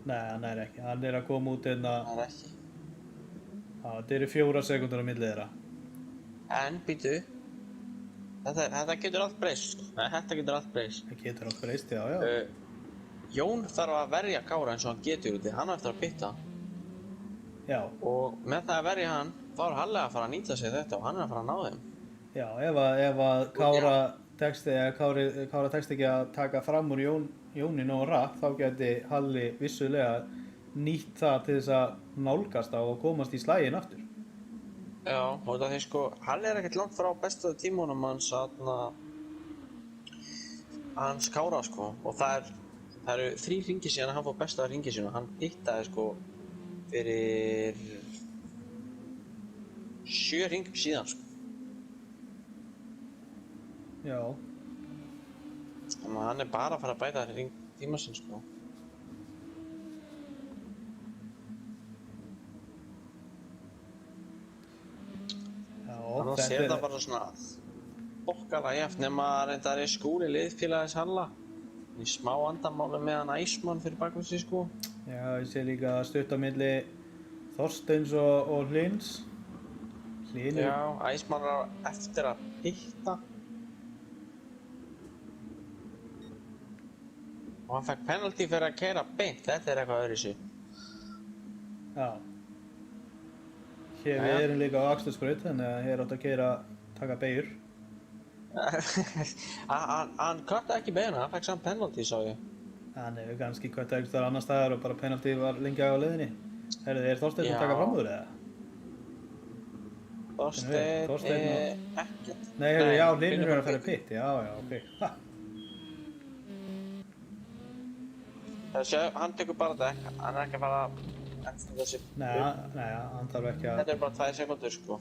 Nei, hann nær ekki. Hann að koma út Nær ekki. Þetta eru 4 sekundur á milli þeirra. En, býtu. Þetta getur allt breyst, sko. Nei, þetta getur allt breyst. Það getur allt breyst, já. Jón þarf að verja Kára eins og hann getur úti. Hann á eftir að pitta. Já. Og með það að verja hann, þá Halli að fara að nýta sig þetta og hann að fara að ná þeim. Já, ef að Kára tekst ekki að taka fram úr Jóni nógu rætt, þá geti Halli vissulega nýtt það til þess að nálgast á og komast í slaginn aftur. Já, og þetta því sko, Halli ekkert langt frá bestu tímunum hans Kára, sko. Og það eru 3 hringir síðan að hann fór bestu hringir síðan og hann pittaði, sko, fyrir 7 hringum síðan, sko. Já. Þannig að hann bara að fara að bæta tíma sinn, sko. Þannig að sér það bara svona bokkalega jæft nema að reyndar Skúli liðfélagis Halla í smá andamáli með hann Æsmann fyrir bakvið sig, sko. Já, ég sé líka stutt á milli Þorsteins og Hlyns. Já, Æsmann eftir að pitta. Og hann fekk penalty fyrir að keyra beint, þetta eitthvað öðruvísi. Já, Hér við erum líka á akstursbraut, þannig að hér átt að taka beigur. Hann kötta ekki beina, hann fekk samt penalty, sá ég. Hann hefur kannski kvötta einhvers staðar annar staðar og bara penalty var lengi á leiðinni. Herðu, er Þorsteinn að taka fram úr eða? Þorsteinn ekkert. Nei, herðu, já, Hlynur er að fara í pitt, já, ok. Ha. Hann tekur bara dekk, hann er ekki að fara að extra þessi. Nei, hann þarf ekki að... Þetta er bara 2 sekúndur, sko.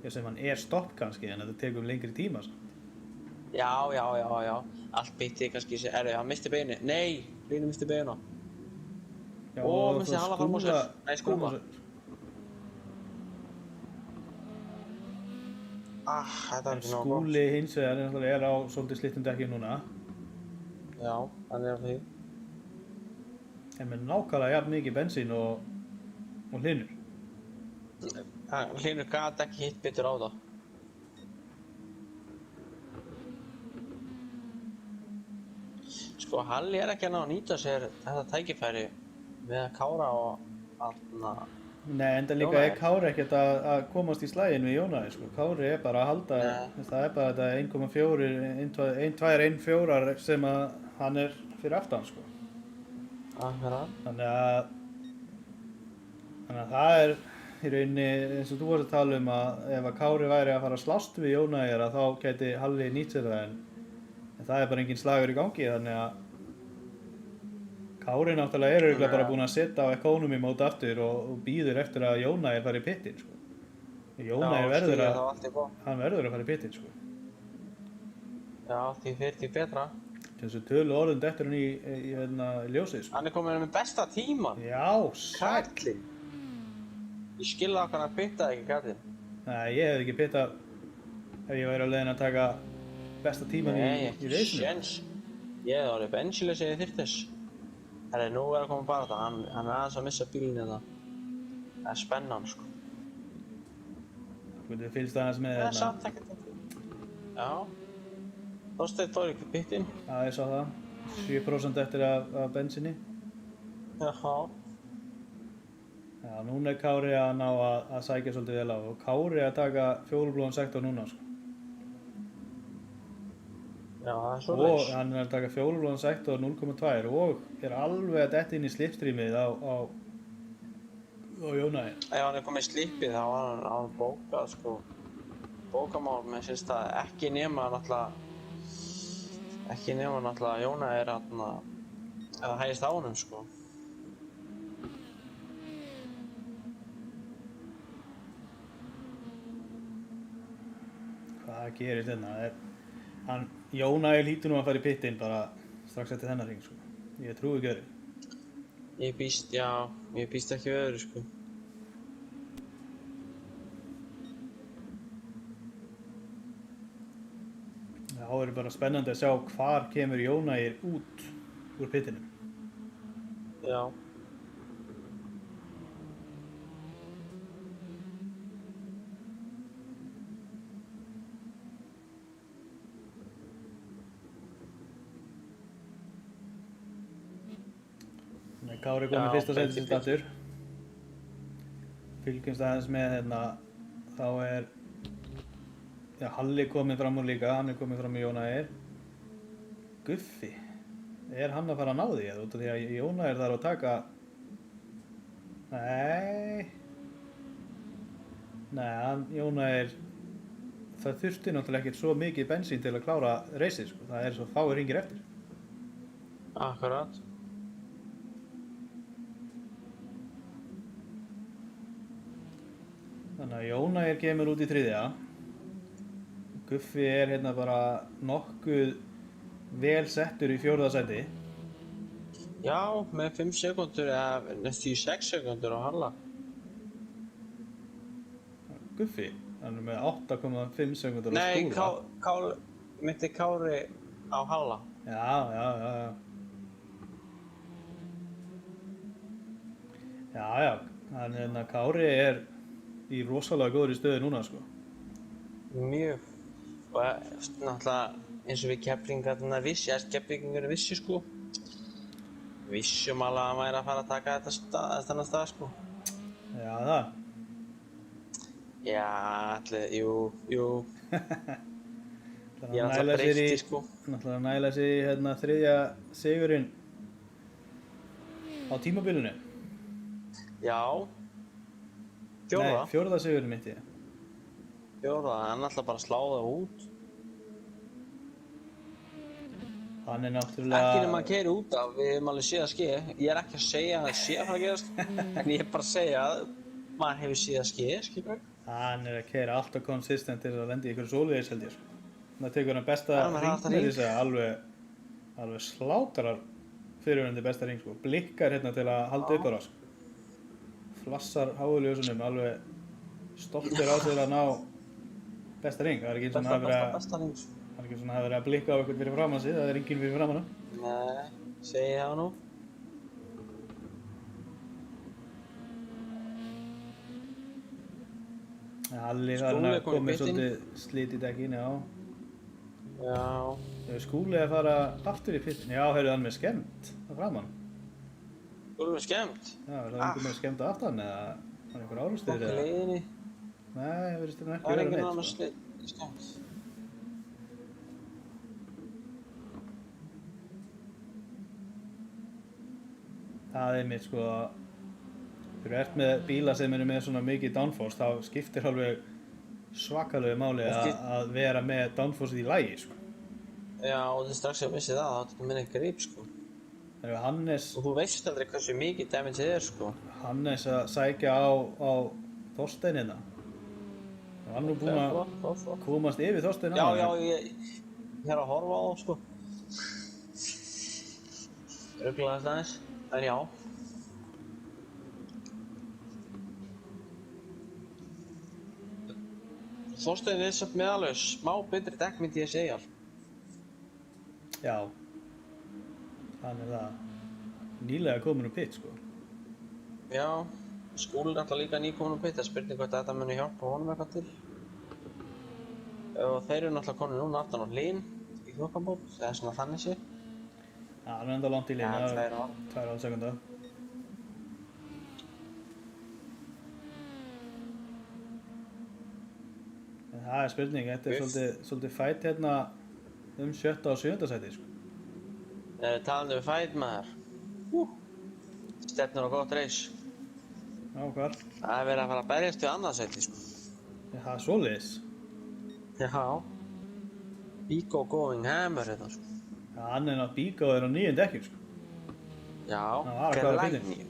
Ég sem hann er stopp kannski, en þetta tekur lengri tíma, svo. Já. Allt bitið kannski, hann misti beinu. Nei, Hlynur misti beinu. Já, misti Halla fram á sér. Nei, Skúla. Þetta er ekki nóg gott. Skúli hins vegar er á svolítið slittum dekki núna. Já, hann er á því. En með nákvæmlega jafn mikið bensín og Hlynur. Hlynur gat ekki hitt betur á það. Sko, Halli er ekki að ná að nýta sér þetta tækifæri við að Kára og aðna... Nei, enda líka er Kári ekkert að komast í slaginn við Jónæði, sko. Kári er bara að halda, það er bara þetta 1,4 sem að hann er fyrir aftan, sko. Þannig að það er í rauninni, eins og þú varst að tala um að ef að Kári væri að fara að slást við Jónæði þá gæti Halli nýtt sér það, en það er bara engin slagur í gangi, þannig að Kári náttúrulega er örugglega bara búinn að setja á economy mode aftur og býður eftir að Jónæði fari í pittin, sko. Jónæði verður að fara í pittin, sko. Já, því fyrir því betra. Þessu tölu orðund eftir hann í ljósið, sko. Hann er komin með besta tíman. Já, kallinn. Ég skilði að hann að pitta ekki kallinn. Nei, ég hef ekki pittað ef ég væri á leiðin að taka besta tíman í reisinu. Ég hef orðið bensilegs ef ég þyrfti þess. Herri, nú er að koma bara þetta, hann er aðeins að missa bílinn þetta. Það er spennan, sko. Þú fylgst aðeins með þetta? Það er samt ekkert þetta. Já. Þorsteinn fór í pittinn. Já, ég sá það. 7% eftir af bensinni. Já. Já, núna er Kári að ná að sækja svolítið vel á og Kári að taka fjólubláan sektor núna, sko. Já, það er svoleiðis. Og hann er að taka fjólubláan sektor 0,2 og er alveg að detta inn í slipstreamið á Jónæði. Ef hann er komið í slipið þá var hann bókað, sko. Bókamál með sérst að ekki nema náttúrulega Jónæði er eða hægist á honum, sko. Hvað gerist hérna? Jónæði hlýtur nú að fara í pittinn bara strax eftir þennan hring, sko. Ég trúi ekki öðru. Ég býst ekki við öðru, sko. Það verður bara spennandi að sjá hvar kemur Jónæði út úr pittinum. Já. Kári komið fyrsta sæti sitt aftur. Fylgjumst aðeins með þá er Halli komið fram úr líka, hann er komið fram í Jónæði. Guffi, er hann að fara að ná því eða út af því að Jónæði þarf að taka... Nei, Jónæði það þurfti náttúrulega ekkert svo mikið bensín til að klára reisið, sko. Það er svo fáir hringir eftir. Akkurat. Þannig að Jónæði kemur út í 3. Guffi er bara nokkuð vel settur í 4. sæti. Já, með 5 sekúndur eða næstu 6 sekúndur á Halla. Guffi, hann er með 8,5 sekúndur á Skúla. Nei, myndi Kári á Halla. Já. Já, hann Kári er í rosalega góðri stöðu núna, sko. Mjög. Og náttúrulega eins og við Keflvíkingarnir vissi, sko. Vissum alveg að hann væri að fara að taka þennan stað, sko. Já, það. Já, allir, jú. Það Ég er að alltaf næla sér í, breytti, sko. náttúrulega að næla sér í hérna þriðja sigurinn á tímabilinu. Já, Nei, fjórða. fjórða sigurinn mitt ég. Fjórða, hann ætla bara að slá það út. Hann er Ekki náttúrulega... nema að keyra út af, við hefum alveg séð að ske. Ég er ekki að segja að það sé að fara að gerast, en ég er bara að segja að maður hefur séð að ske, skilur. Hann er að keyra alltaf konsistent til að lenda í ykkur sólvegis held ég, sko. Það tekur hann besta Hann er ring alltaf með hring. þess að alveg slátrar fyrirhundið besta ring, sko. Blikkar hérna til að halda upp á það, sko. Flassar háuljósunum, alveg stoltir á sér að ná besta ring. Það er ekki eins og hann hafi verið Besta ring. Það er ekki svona að vera að blikka á eitthvað fyrir framan sig, það er enginn fyrir framan hann. Nei, segi ég það nú. Halli var Skúli hann að er kominn í komið bitinn. svolítið slit í dekkin, já. Já, Þegar Skúli að fara aftur í pittin, já, heyrðu hann með skemmt á framan. þú erum við skemmt. Já, er það einhver með skemmt á aftan eða var einhver árustuður Okkur eða? leiðinni. Nei, það verðist þetta ekki Það er vera enginn neitt, annars sko. skemmt. Það er mitt, sko, að þegar þú ert með bíla sem eru með svona mikið downforce, þá skiptir alveg svakalegu máli að vera með downforceið í lagi, sko. Já, og þið strax ég vissi það, þá þetta minni grip, sko. Þegar Hannes Og þú veist aldrei hversu mikið damage þið er, sko. Hannes að sækja á Þorsteinina. Það var nú búinn að Flott. komast yfir Þorstein Já, áðan. já, ég er að horfa á það, sko. Ruglaðist aðeins, en já. Þorsteinn er samt með alveg smá betri dekk myndi ég segja. Já. Hann er það. Nýlega komin úr pit, sko. Já, Skúli er alltaf líka nýkomin úr pit, það er spurning hvort þetta muni hjálpa honum eitthvað til. Og þeir eru náttúrulega komin núna aftan á hlín í þokkabót, það er svona þannig sé. Já, hann er enda langt í Ja, lína. 2 ár. 2,5 sekundar. En það er spurning, þetta er svolítið fætt hérna 7. og 7. sæti, sko. Talandi við fæt maður. Stefnir á gott reis. Já, hvar? Það er verið að fara að berjast við annarsæti, sko. Já, það er svoleiðis. Já. Bíko going hammer þetta, sko. Já, hann er nátt bíkáður á 9. dekkjum, sko. Já, var að klára bílinn. Glæni.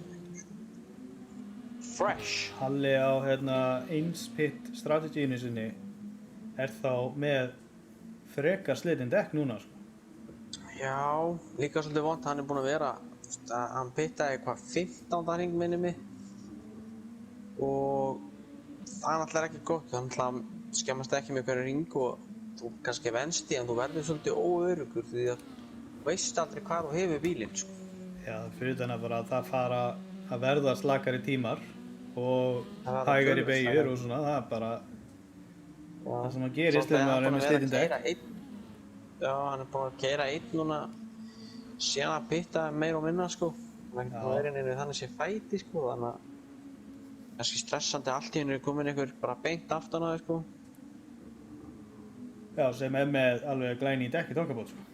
Fresh. Halli á hérna eins pit strategíinu sinni er þá með frekar slitin dekk núna, sko. Já, líka svolítið vont, hann er búinn að vera, hann pittaði hvað 15. hring minni mig. Og það er náttúrulega ekki gott, hann náttúrulega skemmast ekki með hverju ring og þú kannski venst í en þú verður svolítið óöruggur því að þú veist aldrei hvað þú hefur bílinn, sko. Já, fyrir þannig bara að það fara að verða slakari tímar og Það verða hægari töluvert beigjur slakari. og svona, það er bara Já. það sem að gerist þegar maður er með slitin dekk. Já, hann er búinn að keyra einn núna síðan að pitta meira og minna, sko. Hann er ekki búinn að vera inn í þannig sé fæti, sko, þannig að kannski stressandi allt í hennu er komin einhver bara beint aftan á þig, sko. Já, sem er með alveg glæni í dekk í þokkabót, sko.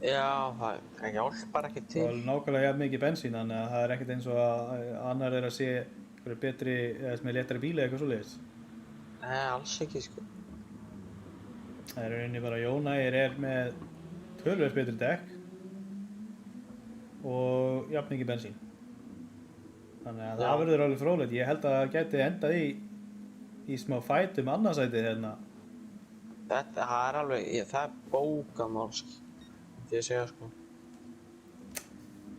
Já, það hjálpar ekki Það til. er nákvæmlega jafn mikið bensín, þannig að það er ekkert eins og að annar er að sé einhverju betri, eða sem er léttari bíli eða eitthvað svoleiðis. Nei, alls ekki, sko. Það er í rauninni bara Jónægir er með tölvöld betri dekk og jafn mikið bensín. Þannig að Já. það verður alveg fróðlegt. Ég held að það gæti endað í smá fætum annarsætið hérna. Það er alveg, það er bókamál, sko. Því að segja, sko.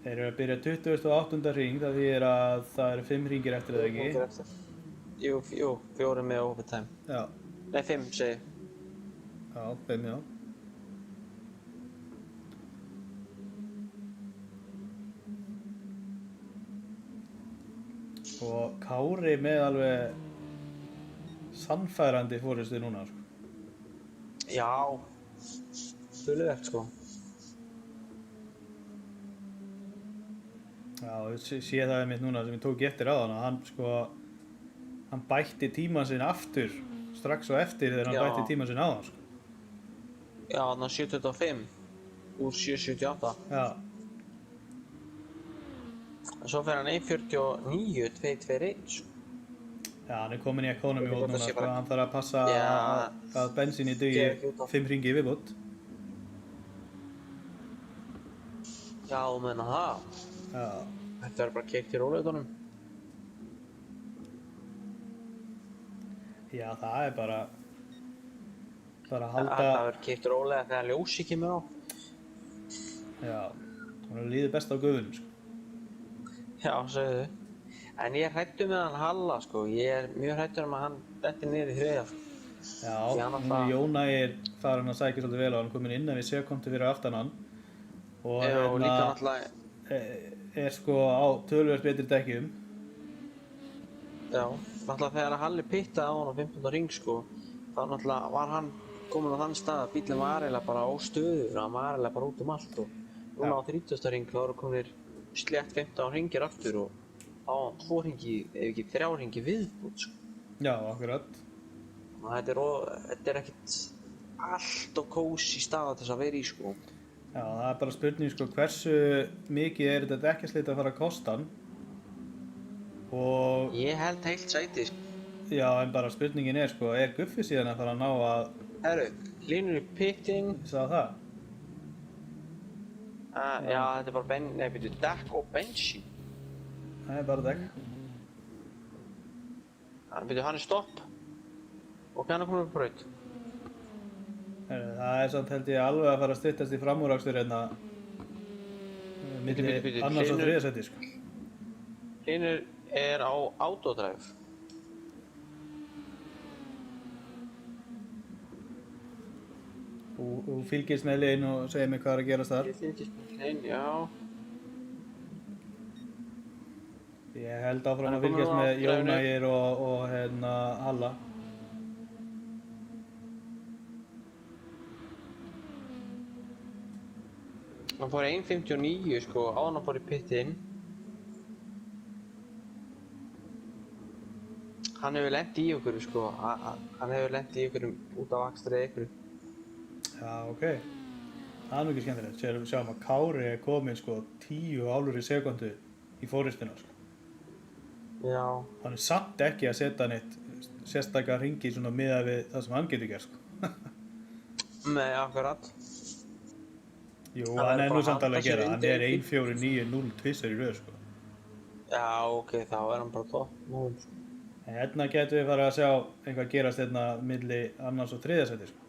Þeir eru að byrja 28. hring, það þýðir að það eru 5 hringir eftir eða ekki. Hringir eftir. Jú, 4 með overtime. Já, Nei, 5 segi. já, 5 já. Og Kári með alveg sannfærandi fórustu núna, sko. Já, töluvert, sko. Já, ég sé það einmitt núna sem ég tók eftir á hann að hann sko hann bætti tíman sinn aftur strax á eftir þegar hann Já. bætti tíman sinn áðan sko. Já, þarna 7.25 úr 7.78. Já, En svo fer hann 1.49, 2.21 sko. já, hann er komin í economy Ég held mode að núna sé sko, bara- hann þarf að passa Já. að bensíni dugi Gefa ekki út á. 5 hringi í viðbót. Já, þú meina það. Já, Þetta verður bara keikt í róleitunum. já, það er bara að Þetta halda, verður keikt rólega þegar ljósi kemur á. já, hann líður best á guðunum sko. Já, segðu. En ég er hræddur með hann Halla sko. Ég er mjög hræddur að hann detti niður í þriðja sko. Já, Því hann núna alltaf- Jóna er farin að sækja svolítið vel á hann, komin innan við sekúndu fyrir aftan hann og Já, og líka náttúrulega, er sko á töluvert betri dekkjum. já, náttúrulega þegar Halli pittaði á hann á 15. ring sko, þá náttúrulega var hann komin á þann stað að bílinn var eiginlega bara óstöður, hann var eiginlega bara út um allt og núna Já. á 30. ring þá eru kominir slétt 15 ringir aftur og á hann 2 ringi, ef ekki 3 ringi viðbútt sko. Já, akkurat. Og þetta er ekkert allt og kósí staða til þess að vera í sko. Já, það er bara spurning sko hversu mikið er þetta dekkjaslit að fara að kosta hann og Ég held heilt sæti sko. já, en bara spurningin er sko, er Guffi síðan að fara að ná að, Herru, Hlynur í pitting, ég sagði það? já þetta er bara byrju, dekk og bensín. Það er bara dekk. Byrju, hann er stopp og hann er komin upp á braut. Það er samt held ég alveg að fara að styttast í framúrakstur hérna milli bíddu, annars og Hlynur- þriðja seti sko. Hlynur er á autodrive. og fylgist með liðin og segir mér hvað er að gerast þar. Ég fylgist með Hlyn, já. Ég held áfram Hann er að fylgjast kominn á með drive-inu. Jónægir og hérna Halla. Hann fór 1.59 sko, áðan hann fór í pittin. Hann hefur lent í okkur sko, hann hefur lent í okkur út af akstri eða ykkur. Já, ok. Það er nú ekki skemmtilegt. Sjáum að Kári er komin sko 10 álur í sekundu í fóristuna sko. Já. Hann er samt ekki að setja neitt sérstaklega hringi svona miðað við það sem hann getur gert sko. Nei, akkurat. Jú, Hann hann verður er bara nú samt að alveg að halda sér gera. Hann undir er einhver- 1.490 tvissar í röð sko. Já, ok, þá er hann bara topp. Nú, sko. En hérna getum við farið að sjá eitthvað gerast hérna milli annars og þriðja seti sko.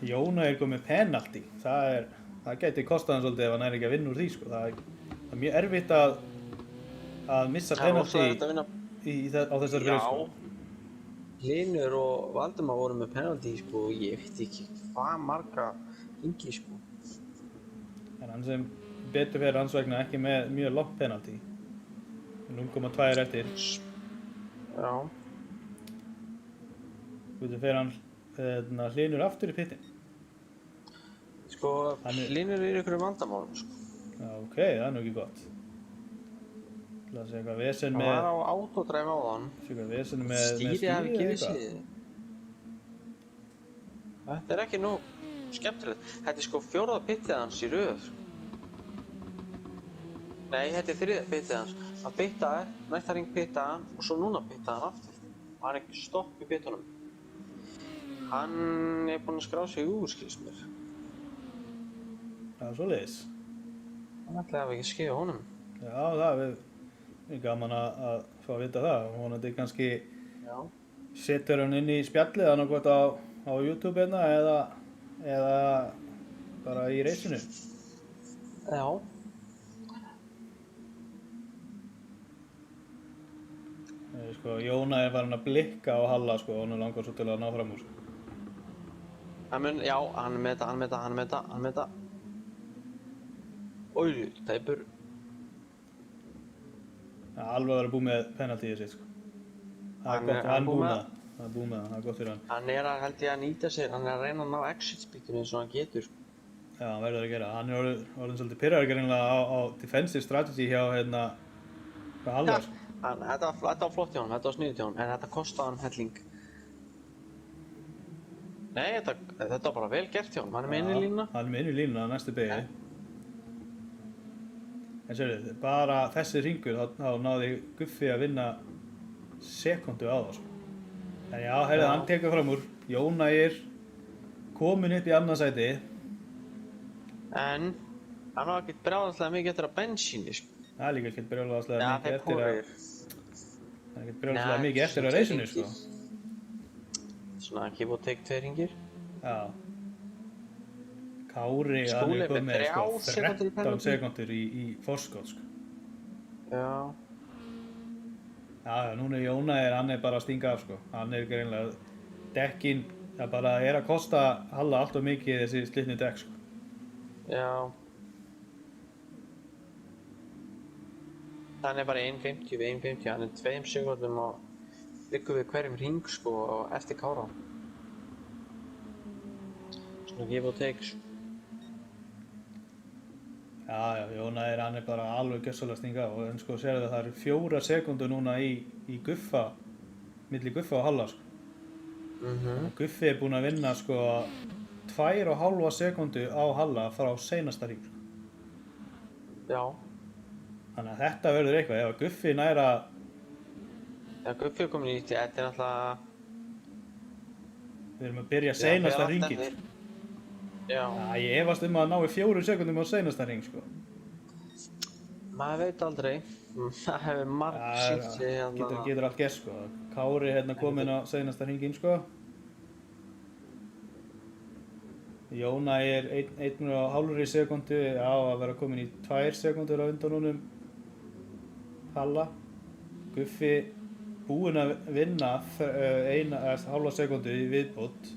Jóna er komið penalty. Það geti kostað hann svolítið ef hann er ekki að vinna úr því sko. Það er mjög erfitt að missa Það er rosa penalty erfitt að vinna. á þessari braut sko. Hlynur og Valdimar voru með penalty sko og ég veit ekki hvað marga yngi sko. En hann sem betur fyrir hans vegna ekki með mjög langt penalty. 0,2 eftir. Já. Þú fyrir hann Hlynur aftur í pittin. Sko, Hann er- Hlynur er í ykkur vandamálum sko. Já, ok, það er nú ekki gott. Það sé eitthvað vesen Hann með... var á autodrive áðan. sé eitthvað vesen með Stýri hafi eða gefið eitthvað. sig. Þetta er ekki nú skemmtilegt. Þetta er sko 4. pittið hans í röð sko. Nei, þetta er 3. pittið hans. Hann pittaði, næsta ring pittaði hann og svo núna pittaði hann aftur. Og hann er ekki stopp í pittunum. Hann er búinn að skrá sig úr, skilst mér. Já, svoleiðis. Hann ætlaði að ekki skeiða honum. Já, það er gaman að fá að vita það. Vonandi kannski Já. setur hann inn í spjallið annarkvæmt á YouTube hérna eða bara í reisinu. Já. Sko, Jóna er farin að blikka á Halla sko, og hann er langar svo til að ná fram úr sko. Já, hann er með þetta. Ói, tæpur. Það er alveg að vera búið með penaltíið sitt sko. Það er gott, hann er búið með það. Það er búið með það, það er gott fyrir hann. Hann er að held ég að nýta sér, hann er að reyna að ná exit speedinu eins og hann getur. Já, hann verður að gera. Hann er orðinn svolítið pirraður greinilega á defensive strategy hjá Halla sko. Þetta var flott hjá honum, þetta var sniðugt hjá honum, en þetta kostaði hann helling. Nei, þetta var bara vel gert hjá honum, hann er með inni línuna. Hann er með inni línuna á næstu beygju. En sérðu, bara þessi hringur, þá náði Guffi að vinna sekundu á það, sko. En já, heyrðu, hann tekur fram úr. Jón Ægir kominn upp í annað sæti. En hann var ekkert brjálæðislega mikið eftir að bensíni, sko. Það er líka ekkert brjálæðislega mikið þeir eftir að... kúrir. Það er ekkert brjálæðislega mikið eftir að reisinu, sko. Svona give og take 2 hringir. Já. Kári, hann Skúli er komið með með, 3 sekúndur í 13 penalty. sekúndur í forskot, sko. Já. Já, núna er Jón Ægir, hann er bara að stinga af, sko. Hann er greinlega... Dekkin, það bara er að kosta Halla allt of mikið þessi slitnu dekk, sko. Já. Hann er bara 1.50 við 1.50, hann er 2 sekúndum og liggur við hverjum hring, sko, eftir Kára. Svona give og take, sko. Já, Jón Ægir, hann er bara alveg gjörsamlega að stinga af og en sko sérðu það eru 4 sekúndur núna í Guffa, milli Guffa og Halla, sko. Guffi er búinn að vinna, sko, 2,5 sekúndu á Halla frá seinasta hring, sko. Já. Þannig að þetta verður eitthvað, ef Guffi næra... Já, Guffi er komin í, þetta er náttúrulega... Við erum að byrja seinasta hringinn. Já. Já, ég efast að nái 4 sekúndum á seinasta hring, sko. Maður veit aldrei. Það hefur marg sýnt sig hérna. Getur allt gert, sko. Kári hérna kominn á seinasta hringinn, sko. Jón Ægir 1,5 sekúndu á að vera komin í 2 sekúndur á undan honum Halla. Guffi búinn að vinna 1,5 sekúndu í viðbót.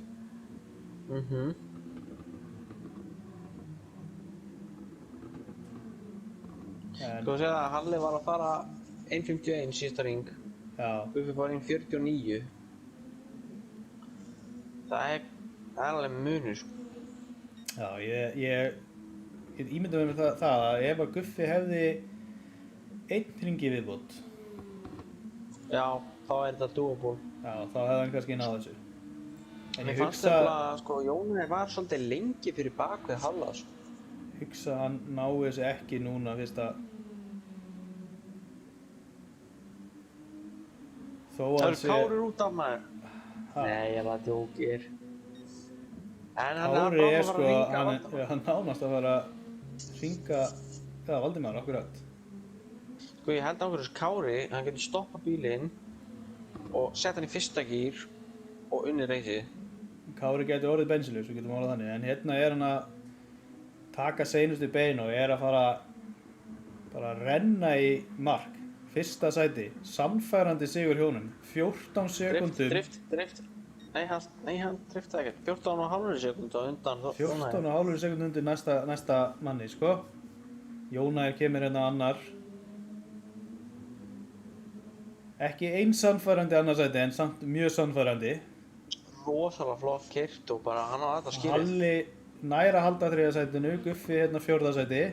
Sko að segja að Halli var að fara 1.51 síðasta hring. Já. Guffi var 1.49. Það er alveg munur, sko. Já, ég ímynda mér það að ef að Guffi hefði 1 hring í viðbót. Já, þá er þetta doable. Já, þá hefði hann kannski náð þessu. En Mér ég fannst nefnilega, sko, Jóni var svolítið lengi fyrir bak við Halla, sko. Hugsa hann nái þessu ekki núna fyrst að þó að Það eru Kári út af maður. Nei, ég var djókir. En hann Kári er, sko, hringa hann nánast að fara að hringa Valdimar, akkurat. Sko, ég held á hverju Kári, hann getur stoppað bílinn og sett hann í fyrsta gír og unnið reysið. Kári getur orðið bensinlaus, við getum orðað þannig, en hérna er hann að taka seinustu bein og er að fara bara að renna í mark. Fyrsta sæti, sannfærandi sigur hjónum, 14 sekúndum. Drift. Nei, hann driftaði ekkert. 14,5 sekúndu á undan. 14,5 sekúndu undir næsta manni, sko. Jón Ægir kemur hérna annar. Ekki eins sannfærandi annarsæti, en samt mjög sannfærandi. Rosalega flott keyrt og bara hann á þetta skilið. Halli nær að halda 3. sætinu, Guffi hérna 4. sæti.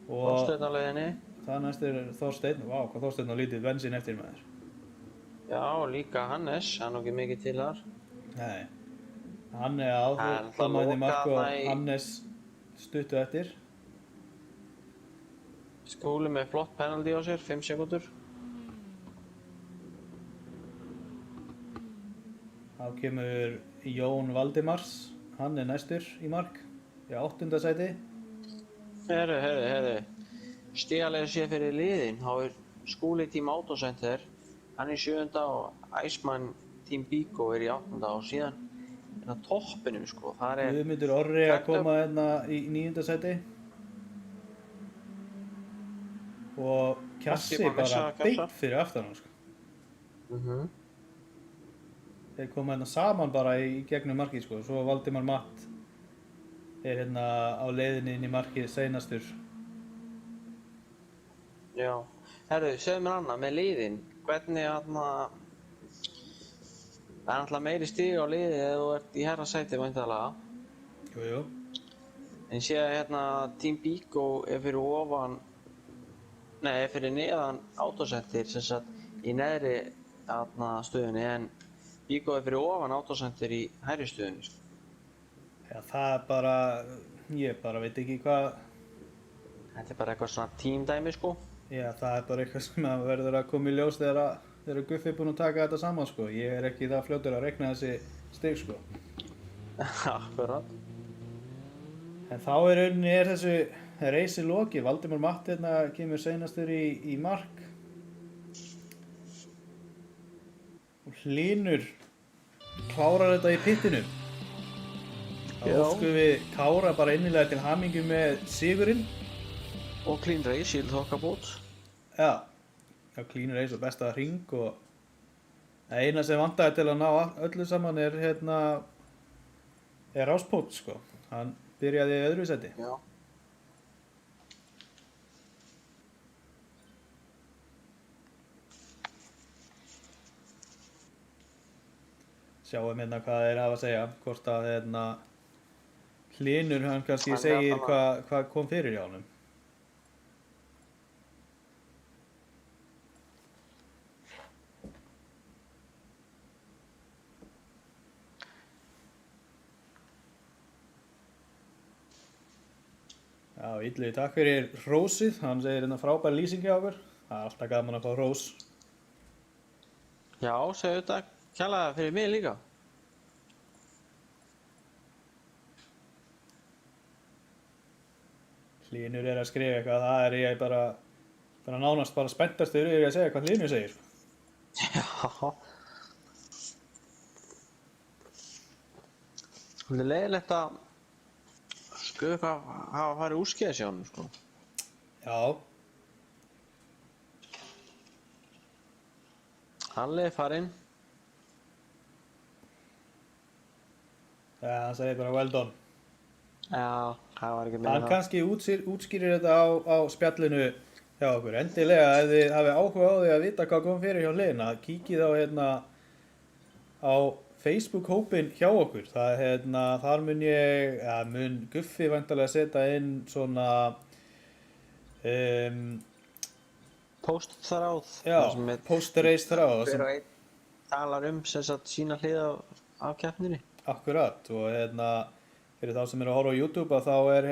Og Þorsteinn á leiðinni. það næst er Þorsteinn. Vá, hvað Þorsteinn á lítið bensín eftir maður. Já, og líka Hannes, hann er ekki mikið til þar. Nei. Hann er á, þá mæði Marko Hannes stuttu eftir. Skúli með flott penalty á sér, 5 sekúndur. Þá kemur Jón Valdimars, hann er næstur í mark, í 8. sæti. Herru. Stigalega sé fyrir liðin, þá er Skúli Team Autocenter, hann er í 7. og Iceman Team Bigo er í 8. og síðan hérna toppinum, sko, þar er... Guðmundur Orri að koma hérna í 9. sæti. Og Kjassi bara beint fyrir aftan hann, sko. Þeir koma hérna saman bara í gegnum markið, sko. Svo Valdimar Matt er hérna á leiðinni inn í markið seinastur. Já. Herru, segðu mér annað, með liðin, hvernig hérna... Það er náttúrulega meiri stig á liðið ef þú ert í hærra sæti væntanlega. Jú. En sé að hérna Team Bigo er fyrir ofan... Nei, fyrir neðan autosentir sem sagt í neðri stöðunni en Bíkó fyrir ofan autosentir í hægri stöðunni sko. Já, það er bara, ég bara veit ekki hvað, Þetta er bara eitthvað svona tímdæmi sko. já, það er bara eitthvað sem að verður að koma í ljós þegar Guffi er búinn að taka þetta saman, sko. Ég er ekki það fljótur að reikna þessi stig, sko. Akkurat. En þá í rauninni er þessu reysi lokið. Valdimar Matti hérna kemur seinastur í mark. Og Hlynur klárar þetta í pittinu. Þá Já. óskum við Kára bara innilega til hamingju með sigurinn. Og Clean Race í þokkabót. Já, Clean Race og besta hring og það eina sem vantaði til að ná öllu saman er Áspót, sko. Hann byrjaði í öðru seti. Já. Sjáum hérna hvað þeir hafa að segja, hvort að Hlynur hann kannski Hann er segir allavega- hvað kom fyrir hjá honum. Já, Illugi, takk fyrir hrósið, hann segir hérna frábær lýsing hjá okkur. Það er alltaf gaman að fá hrós. Já, segðu þetta kjærlega fyrir mig líka. Hlynur er að skrifa eitthvað, það er ég bara nánast bara spenntastur yfir að segja hvað Hlynur segir. Já. Það er leiðilegt að skoðu hvað hafa farið úrskeiðis hjá honum sko. Já, Halli er farinn. hann segir bara well done. Já, það var ekki með Hann kannski útskýrir þetta á spjallinu hjá okkur. Endilega, ef þið hafið áhuga á því að vita hvað kom fyrir hjá Hlynna, kíkið á Facebook-hópinn hjá okkur. Það þar mun Guffi væntanlega setja inn svona Post þráð. já, þar sem er- post-race þráð. Hver og einn talar sem sagt sína hlið af keppninni. Akkurat, og fyrir þá sem eru að horfa á YouTube að þá er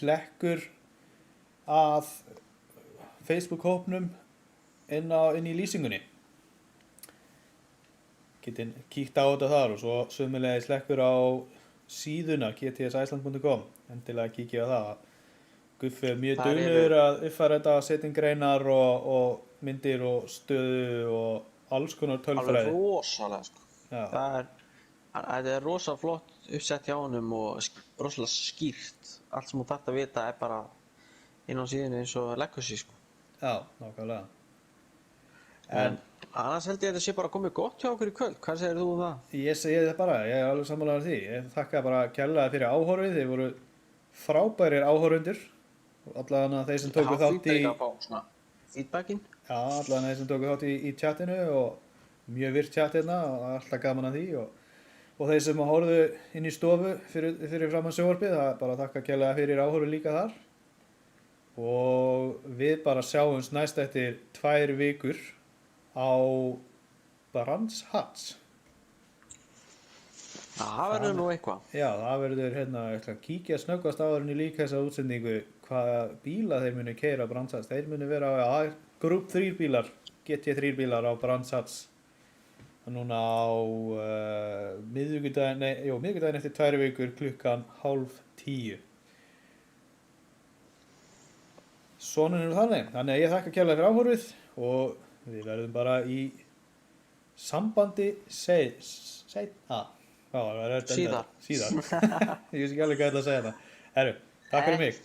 hlekkur að Facebook-hópnum inn í lýsingunni. Getið kíkt á þetta þar og svo sömulegis hlekkur á síðuna gtsiceland.com. Endilega kíkja á það. Guffi er mjög Þar duglegur að uppfæra þetta, setja inn greinar og myndir og stöðu og alls konar Alveg tölfræði. rosalega sko. Já. Þetta er rosa flott uppsett hjá honum og rosalega skýrt. Allt sem þú þarft að vita er bara inn á síðunni eins og leggur sig sko. Já, nákvæmlega. En annars held ég að þetta sé bara komið gott hjá okkur í kvöld. Hvað segir þú um það? Ég segi þetta bara, ég er alveg sammálaður því. Ég þakka bara kærlega fyrir áhorfið, þið voru frábærir áhorfundur. Allavega þeir sem tóku þátt í, að fá svona feedbackin. já, allavega þeir sem tóku þátt í chatinu og mjög virkt chat hérna og alltaf gaman að því og þeir sem horfðu inn í stofu fyrir framan sjónvarpið, það er bara að þakka kærlega fyrir áhorfið líka þar. Og við bara sjáumst næst eftir 2 vikur á Brands Hatch. Það verður nú eitthvað. Já, það verður ég ætla að kíkja snöggvast áður en ég líka þessa útsendingu hvaða bíla þeir muni keyra á Brands Hatch. Þeir muni vera á Group 3 bílar, GT3 bílar á Brands Hatch. Núna á miðvikudaginn eftir 2 vikur klukkan 9:30. Svona er þannig að ég þakka kærlega fyrir áhorfið og við verðum bara í sambandi seinna. Síðar. Síðar. Ég veist ekki alveg hvað ég ætla að segja það. Herru, takk fyrir mig.